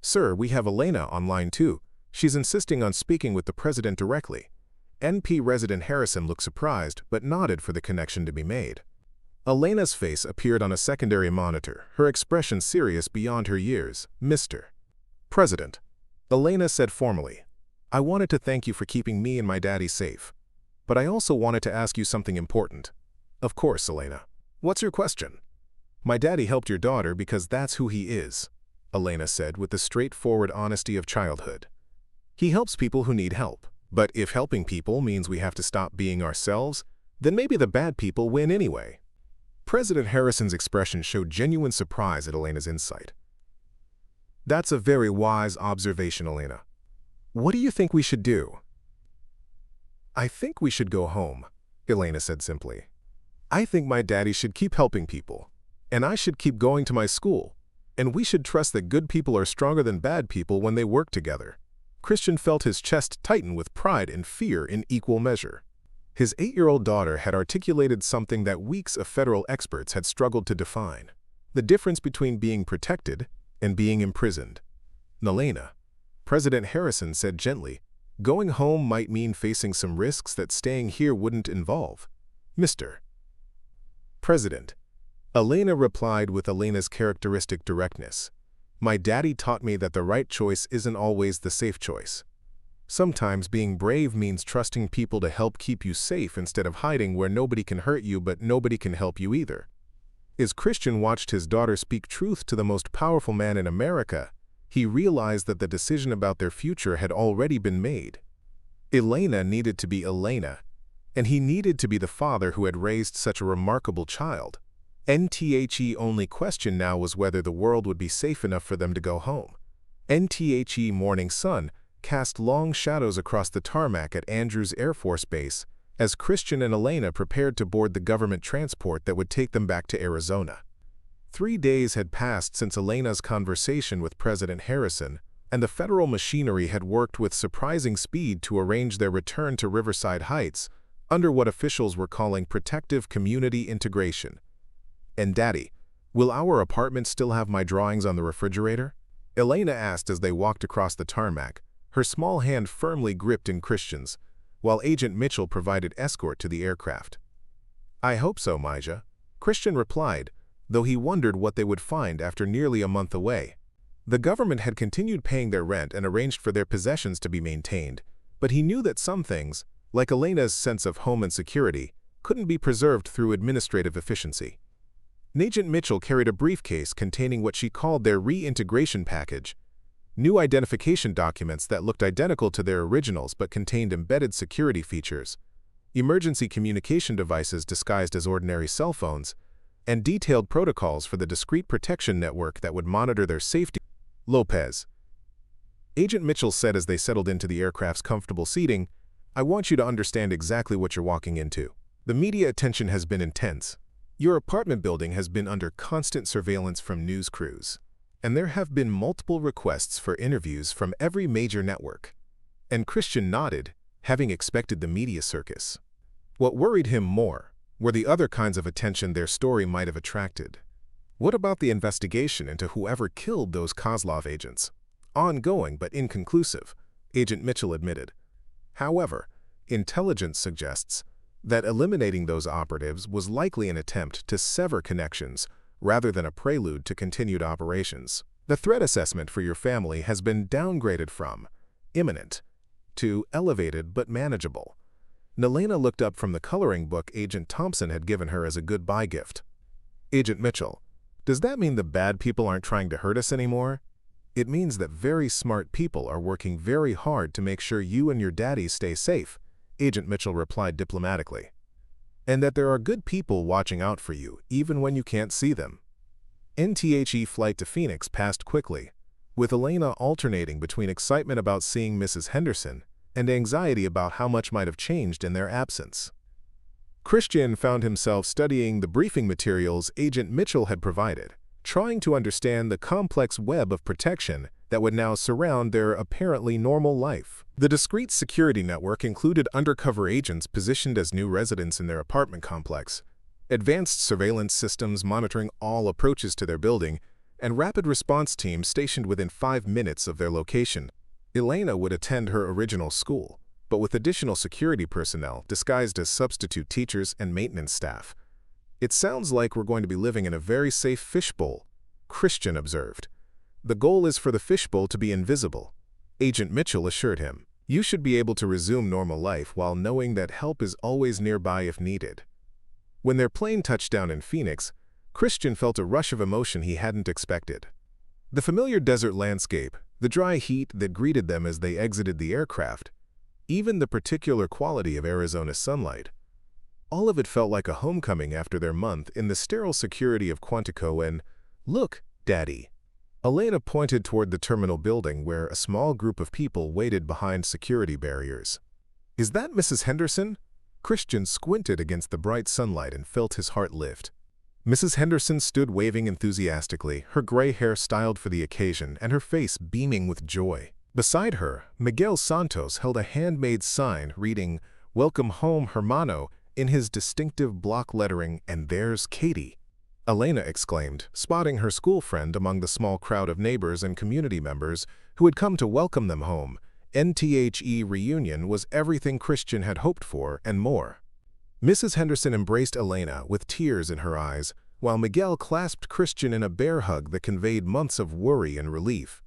Sir, we have Elena on line 2. She's insisting on speaking with the president directly. NP Resident Harrison looked surprised but nodded for the connection to be made. Elena's face appeared on a secondary monitor, her expression serious beyond her years. Mr. President, Elena said formally, I wanted to thank you for keeping me and my daddy safe. But I also wanted to ask you something important. Of course, Elena. What's your question? My daddy helped your daughter because that's who he is, Elena said with the straightforward honesty of childhood. He helps people who need help. But if helping people means we have to stop being ourselves, then maybe the bad people win anyway. President Harrison's expression showed genuine surprise at Elena's insight. That's a very wise observation, Elena. What do you think we should do? I think we should go home, Elena said simply. I think my daddy should keep helping people, and I should keep going to my school, and we should trust that good people are stronger than bad people when they work together. Christian felt his chest tighten with pride and fear in equal measure. His 8-year-old daughter had articulated something that weeks of federal experts had struggled to define: the difference between being protected and being imprisoned. Elena, President Harrison said gently, going home might mean facing some risks that staying here wouldn't involve. Mr. President, Elena replied with Elena's characteristic directness. My daddy taught me that the right choice isn't always the safe choice. Sometimes being brave means trusting people to help keep you safe instead of hiding where nobody can hurt you but nobody can help you either. As Christian watched his daughter speak truth to the most powerful man in America, he realized that the decision about their future had already been made. Elena needed to be Elena, and he needed to be the father who had raised such a remarkable child. NTHE only question now was whether the world would be safe enough for them to go home. NTHE morning sun cast long shadows across the tarmac at Andrews Air Force Base as Christian and Elena prepared to board the government transport that would take them back to Arizona. 3 days had passed since Elena's conversation with President Harrison, and the federal machinery had worked with surprising speed to arrange their return to Riverside Heights under what officials were calling protective community integration. And Daddy, will our apartment still have my drawings on the refrigerator? Elena asked as they walked across the tarmac, her small hand firmly gripped in Christian's, while Agent Mitchell provided escort to the aircraft. I hope so, Maja, Christian replied, though he wondered what they would find after nearly a month away. The government had continued paying their rent and arranged for their possessions to be maintained, but he knew that some things, like Elena's sense of home and security, couldn't be preserved through administrative efficiency. Agent Mitchell carried a briefcase containing what she called their reintegration package, new identification documents that looked identical to their originals but contained embedded security features, emergency communication devices disguised as ordinary cell phones, and detailed protocols for the discrete protection network that would monitor their safety. Lopez, Agent Mitchell said as they settled into the aircraft's comfortable seating, "I want you to understand exactly what you're walking into. The media attention has been intense. Your apartment building has been under constant surveillance from news crews, and there have been multiple requests for interviews from every major network." And Christian nodded, having expected the media circus. What worried him more were the other kinds of attention their story might have attracted. What about the investigation into whoever killed those Kozlov agents? Ongoing but inconclusive, Agent Mitchell admitted. However, intelligence suggests that eliminating those operatives was likely an attempt to sever connections rather than a prelude to continued operations. The threat assessment for your family has been downgraded from imminent to elevated but manageable. Nelena looked up from the coloring book Agent Thompson had given her as a goodbye gift. Agent Mitchell, does that mean the bad people aren't trying to hurt us anymore? It means that very smart people are working very hard to make sure you and your daddy stay safe, Agent Mitchell replied diplomatically. And that there are good people watching out for you, even when you can't see them. NTHE flight to Phoenix passed quickly, with Elena alternating between excitement about seeing Mrs. Henderson and anxiety about how much might have changed in their absence. Christian found himself studying the briefing materials Agent Mitchell had provided, trying to understand the complex web of protection that would now surround their apparently normal life. The discrete security network included undercover agents positioned as new residents in their apartment complex, advanced surveillance systems monitoring all approaches to their building, and rapid response teams stationed within 5 minutes of their location. Elena would attend her original school, but with additional security personnel disguised as substitute teachers and maintenance staff. "It sounds like we're going to be living in a very safe fishbowl," Christian observed. "The goal is for the fishbowl to be invisible," Agent Mitchell assured him. "You should be able to resume normal life while knowing that help is always nearby if needed." When their plane touched down in Phoenix, Christian felt a rush of emotion he hadn't expected. The familiar desert landscape, the dry heat that greeted them as they exited the aircraft, even the particular quality of Arizona's sunlight. All of it felt like a homecoming after their month in the sterile security of Quantico and, "Look, Daddy." Elena pointed toward the terminal building where a small group of people waited behind security barriers. "Is that Mrs. Henderson?" Christian squinted against the bright sunlight and felt his heart lift. Mrs. Henderson stood waving enthusiastically, her gray hair styled for the occasion and her face beaming with joy. Beside her, Miguel Santos held a handmade sign reading, "Welcome home, hermano," in his distinctive block lettering, "And there's Katie." Elena exclaimed, spotting her school friend among the small crowd of neighbors and community members who had come to welcome them home. NTHE reunion was everything Christian had hoped for and more. Mrs. Henderson embraced Elena with tears in her eyes, while Miguel clasped Christian in a bear hug that conveyed months of worry and relief.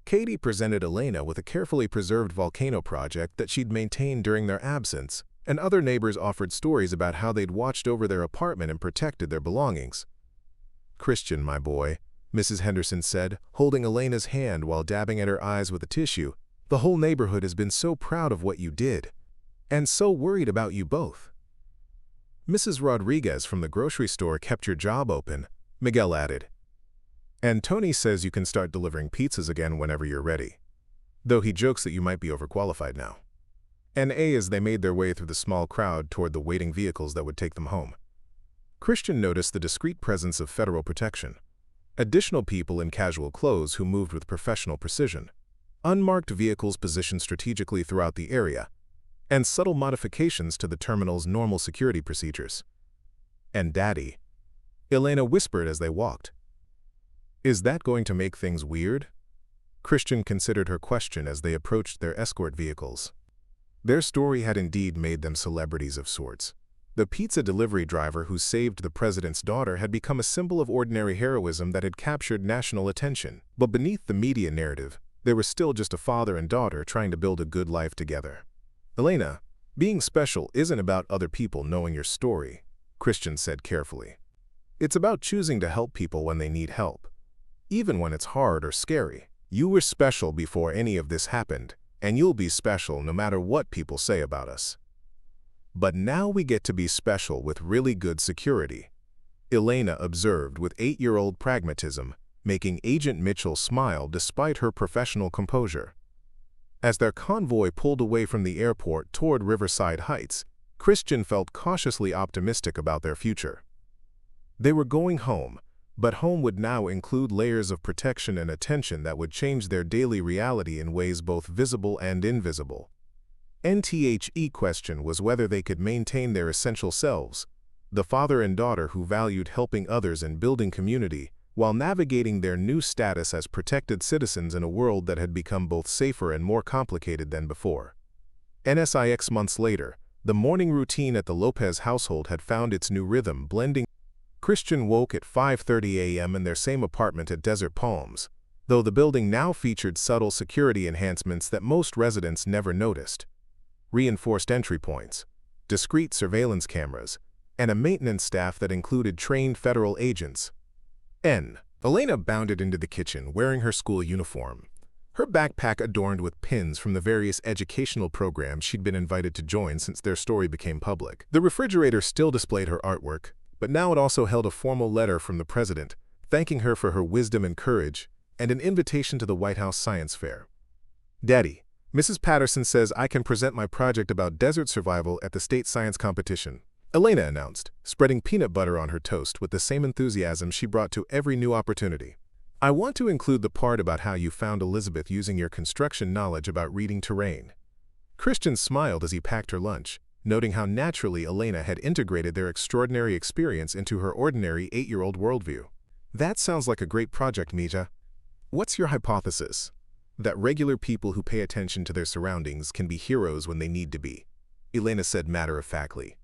Katie presented Elena with a carefully preserved volcano project that she'd maintained during their absence, and other neighbors offered stories about how they'd watched over their apartment and protected their belongings. "Christian, my boy," Mrs. Henderson said, holding Elena's hand while dabbing at her eyes with a tissue, "the whole neighborhood has been so proud of what you did, and so worried about you both." "Mrs. Rodriguez from the grocery store kept your job open," Miguel added. "And Tony says you can start delivering pizzas again whenever you're ready, though he jokes that you might be overqualified now." And as they made their way through the small crowd toward the waiting vehicles that would take them home, Christian noticed the discreet presence of federal protection. Additional people in casual clothes who moved with professional precision, unmarked vehicles positioned strategically throughout the area, and subtle modifications to the terminal's normal security procedures. "And Daddy," Elena whispered as they walked. "Is that going to make things weird?" Christian considered her question as they approached their escort vehicles. Their story had indeed made them celebrities of sorts. The pizza delivery driver who saved the president's daughter had become a symbol of ordinary heroism that had captured national attention. But beneath the media narrative, there was still just a father and daughter trying to build a good life together. "Elena, being special isn't about other people knowing your story," Christian said carefully. "It's about choosing to help people when they need help, even when it's hard or scary. You were special before any of this happened, and you'll be special no matter what people say about us. But now we get to be special with really good security." Elena observed with 8-year-old pragmatism, making Agent Mitchell smile despite her professional composure. As their convoy pulled away from the airport toward Riverside Heights, Christian felt cautiously optimistic about their future. They were going home, but home would now include layers of protection and attention that would change their daily reality in ways both visible and invisible. NTHE question was whether they could maintain their essential selves, the father and daughter who valued helping others and building community, while navigating their new status as protected citizens in a world that had become both safer and more complicated than before. NSIX months later, the morning routine at the Lopez household had found its new rhythm, blending. Christian woke at 5:30 a.m. in their same apartment at Desert Palms, though the building now featured subtle security enhancements that most residents never noticed. Reinforced entry points, discreet surveillance cameras, and a maintenance staff that included trained federal agents. Elena bounded into the kitchen wearing her school uniform, her backpack adorned with pins from the various educational programs she'd been invited to join since their story became public. The refrigerator still displayed her artwork, but now it also held a formal letter from the president, thanking her for her wisdom and courage, and an invitation to the White House Science Fair. "Daddy, Mrs. Patterson says I can present my project about desert survival at the state science competition," Elena announced, spreading peanut butter on her toast with the same enthusiasm she brought to every new opportunity. "I want to include the part about how you found Elizabeth using your construction knowledge about reading terrain." Christian smiled as he packed her lunch, noting how naturally Elena had integrated their extraordinary experience into her ordinary 8-year-old worldview. "That sounds like a great project, Mija. What's your hypothesis?" "That regular people who pay attention to their surroundings can be heroes when they need to be," Elena said matter-of-factly.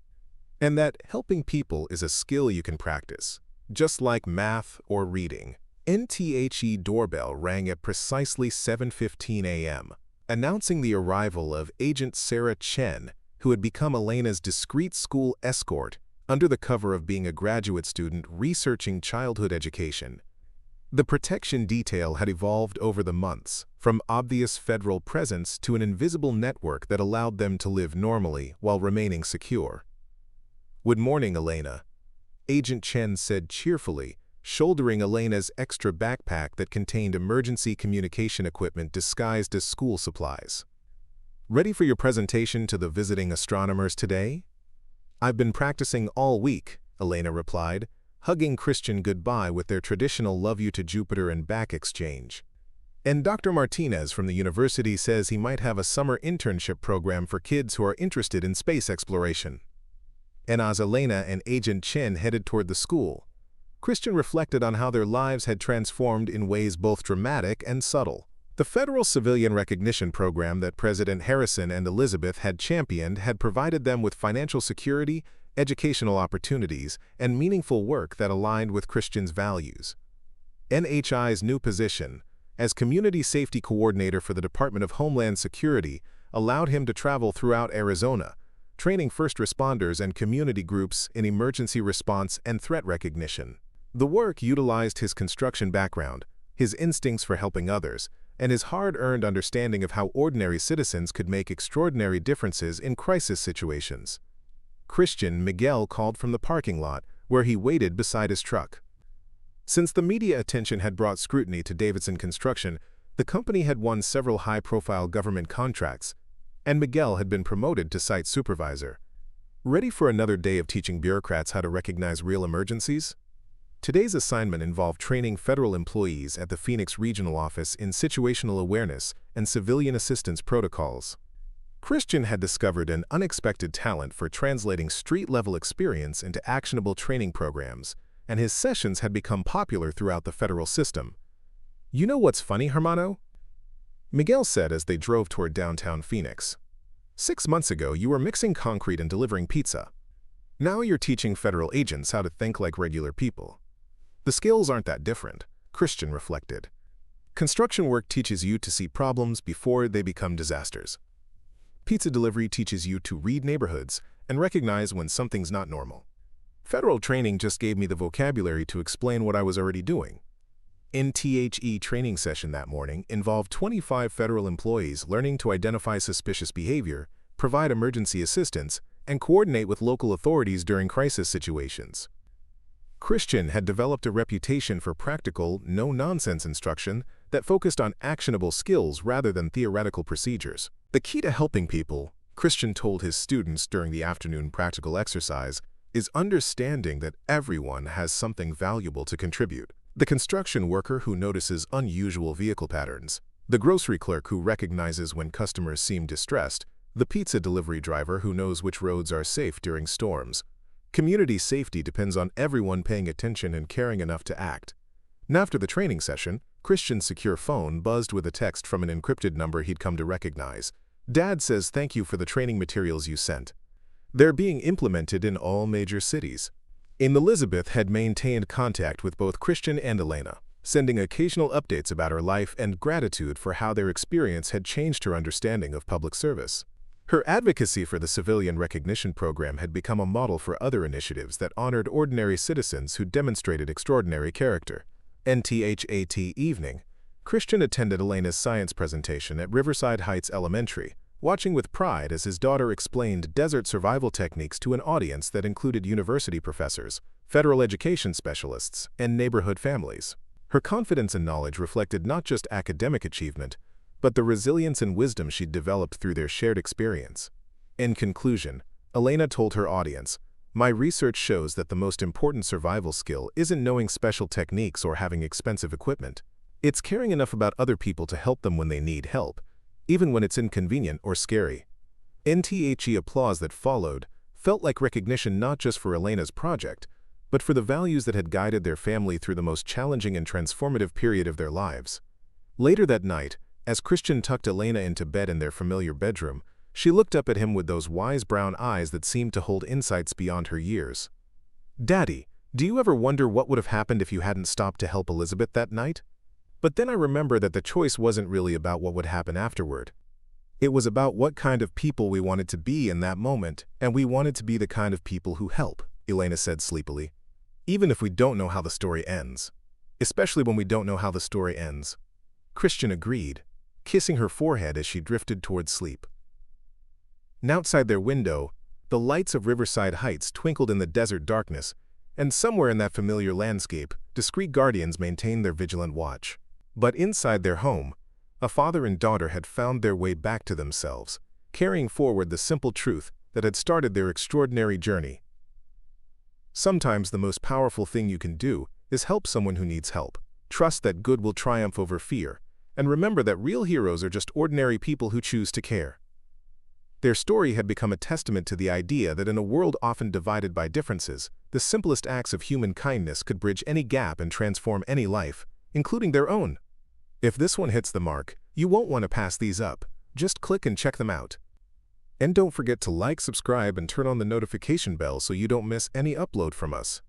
"And that helping people is a skill you can practice, just like math or reading." NTHE doorbell rang at precisely 7:15 a.m., announcing the arrival of Agent Sarah Chen, who had become Elena's discreet school escort under the cover of being a graduate student researching childhood education. The protection detail had evolved over the months, from obvious federal presence to an invisible network that allowed them to live normally while remaining secure. "Good morning, Elena," Agent Chen said cheerfully, shouldering Elena's extra backpack that contained emergency communication equipment disguised as school supplies. "Ready for your presentation to the visiting astronomers today?" "I've been practicing all week," Elena replied, hugging Christian goodbye with their traditional love you to Jupiter and back exchange. "And Dr. Martinez from the university says he might have a summer internship program for kids who are interested in space exploration." And as Elena and Agent Chen headed toward the school, Christian reflected on how their lives had transformed in ways both dramatic and subtle. The federal civilian recognition program that President Harrison and Elizabeth had championed had provided them with financial security, educational opportunities, and meaningful work that aligned with Christian's values. NHI's new position, as Community Safety Coordinator for the Department of Homeland Security, allowed him to travel throughout Arizona, training first responders and community groups in emergency response and threat recognition. The work utilized his construction background, his instincts for helping others, and his hard-earned understanding of how ordinary citizens could make extraordinary differences in crisis situations. Christian Miguel called from the parking lot, where he waited beside his truck. Since the media attention had brought scrutiny to Davidson Construction, the company had won several high-profile government contracts, and Miguel had been promoted to site supervisor. Ready for another day of teaching bureaucrats how to recognize real emergencies? Today's assignment involved training federal employees at the Phoenix Regional Office in situational awareness and civilian assistance protocols. Christian had discovered an unexpected talent for translating street-level experience into actionable training programs, and his sessions had become popular throughout the federal system. "You know what's funny, Hermano?" Miguel said as they drove toward downtown Phoenix. 6 months ago, you were mixing concrete and delivering pizza. Now you're teaching federal agents how to think like regular people. The skills aren't that different, Christian reflected. Construction work teaches you to see problems before they become disasters. Pizza delivery teaches you to read neighborhoods and recognize when something's not normal. Federal training just gave me the vocabulary to explain what I was already doing. NTHE training session that morning involved 25 federal employees learning to identify suspicious behavior, provide emergency assistance, and coordinate with local authorities during crisis situations. Christian had developed a reputation for practical, no-nonsense instruction that focused on actionable skills rather than theoretical procedures. The key to helping people, Christian told his students during the afternoon practical exercise, is understanding that everyone has something valuable to contribute. The construction worker who notices unusual vehicle patterns, the grocery clerk who recognizes when customers seem distressed, the pizza delivery driver who knows which roads are safe during storms. Community safety depends on everyone paying attention and caring enough to act. And after the training session, Christian's secure phone buzzed with a text from an encrypted number he'd come to recognize. "Dad says thank you for the training materials you sent. They're being implemented in all major cities." Elizabeth had maintained contact with both Christian and Elena, sending occasional updates about her life and gratitude for how their experience had changed her understanding of public service. Her advocacy for the Civilian Recognition Program had become a model for other initiatives that honored ordinary citizens who demonstrated extraordinary character. NTHAT evening, Christian attended Elena's science presentation at Riverside Heights Elementary, watching with pride as his daughter explained desert survival techniques to an audience that included university professors, federal education specialists, and neighborhood families. Her confidence and knowledge reflected not just academic achievement, but the resilience and wisdom she'd developed through their shared experience. In conclusion, Elena told her audience, "My research shows that the most important survival skill isn't knowing special techniques or having expensive equipment. It's caring enough about other people to help them when they need help, even when it's inconvenient or scary." NTHE applause that followed felt like recognition not just for Elena's project, but for the values that had guided their family through the most challenging and transformative period of their lives. Later that night, as Christian tucked Elena into bed in their familiar bedroom, she looked up at him with those wise brown eyes that seemed to hold insights beyond her years. "Daddy, do you ever wonder what would have happened if you hadn't stopped to help Elizabeth that night?" But then I remember that the choice wasn't really about what would happen afterward. It was about what kind of people we wanted to be in that moment, and we wanted to be the kind of people who help, Elena said sleepily. "Even if we don't know how the story ends. Especially when we don't know how the story ends." Christian agreed, kissing her forehead as she drifted towards sleep. And outside their window, the lights of Riverside Heights twinkled in the desert darkness, and somewhere in that familiar landscape, discreet guardians maintained their vigilant watch. But inside their home, a father and daughter had found their way back to themselves, carrying forward the simple truth that had started their extraordinary journey. Sometimes the most powerful thing you can do is help someone who needs help. Trust that good will triumph over fear, and remember that real heroes are just ordinary people who choose to care. Their story had become a testament to the idea that in a world often divided by differences, the simplest acts of human kindness could bridge any gap and transform any life, including their own. If this one hits the mark, you won't want to pass these up. Just click and check them out. And don't forget to like, subscribe, and turn on the notification bell so you don't miss any upload from us.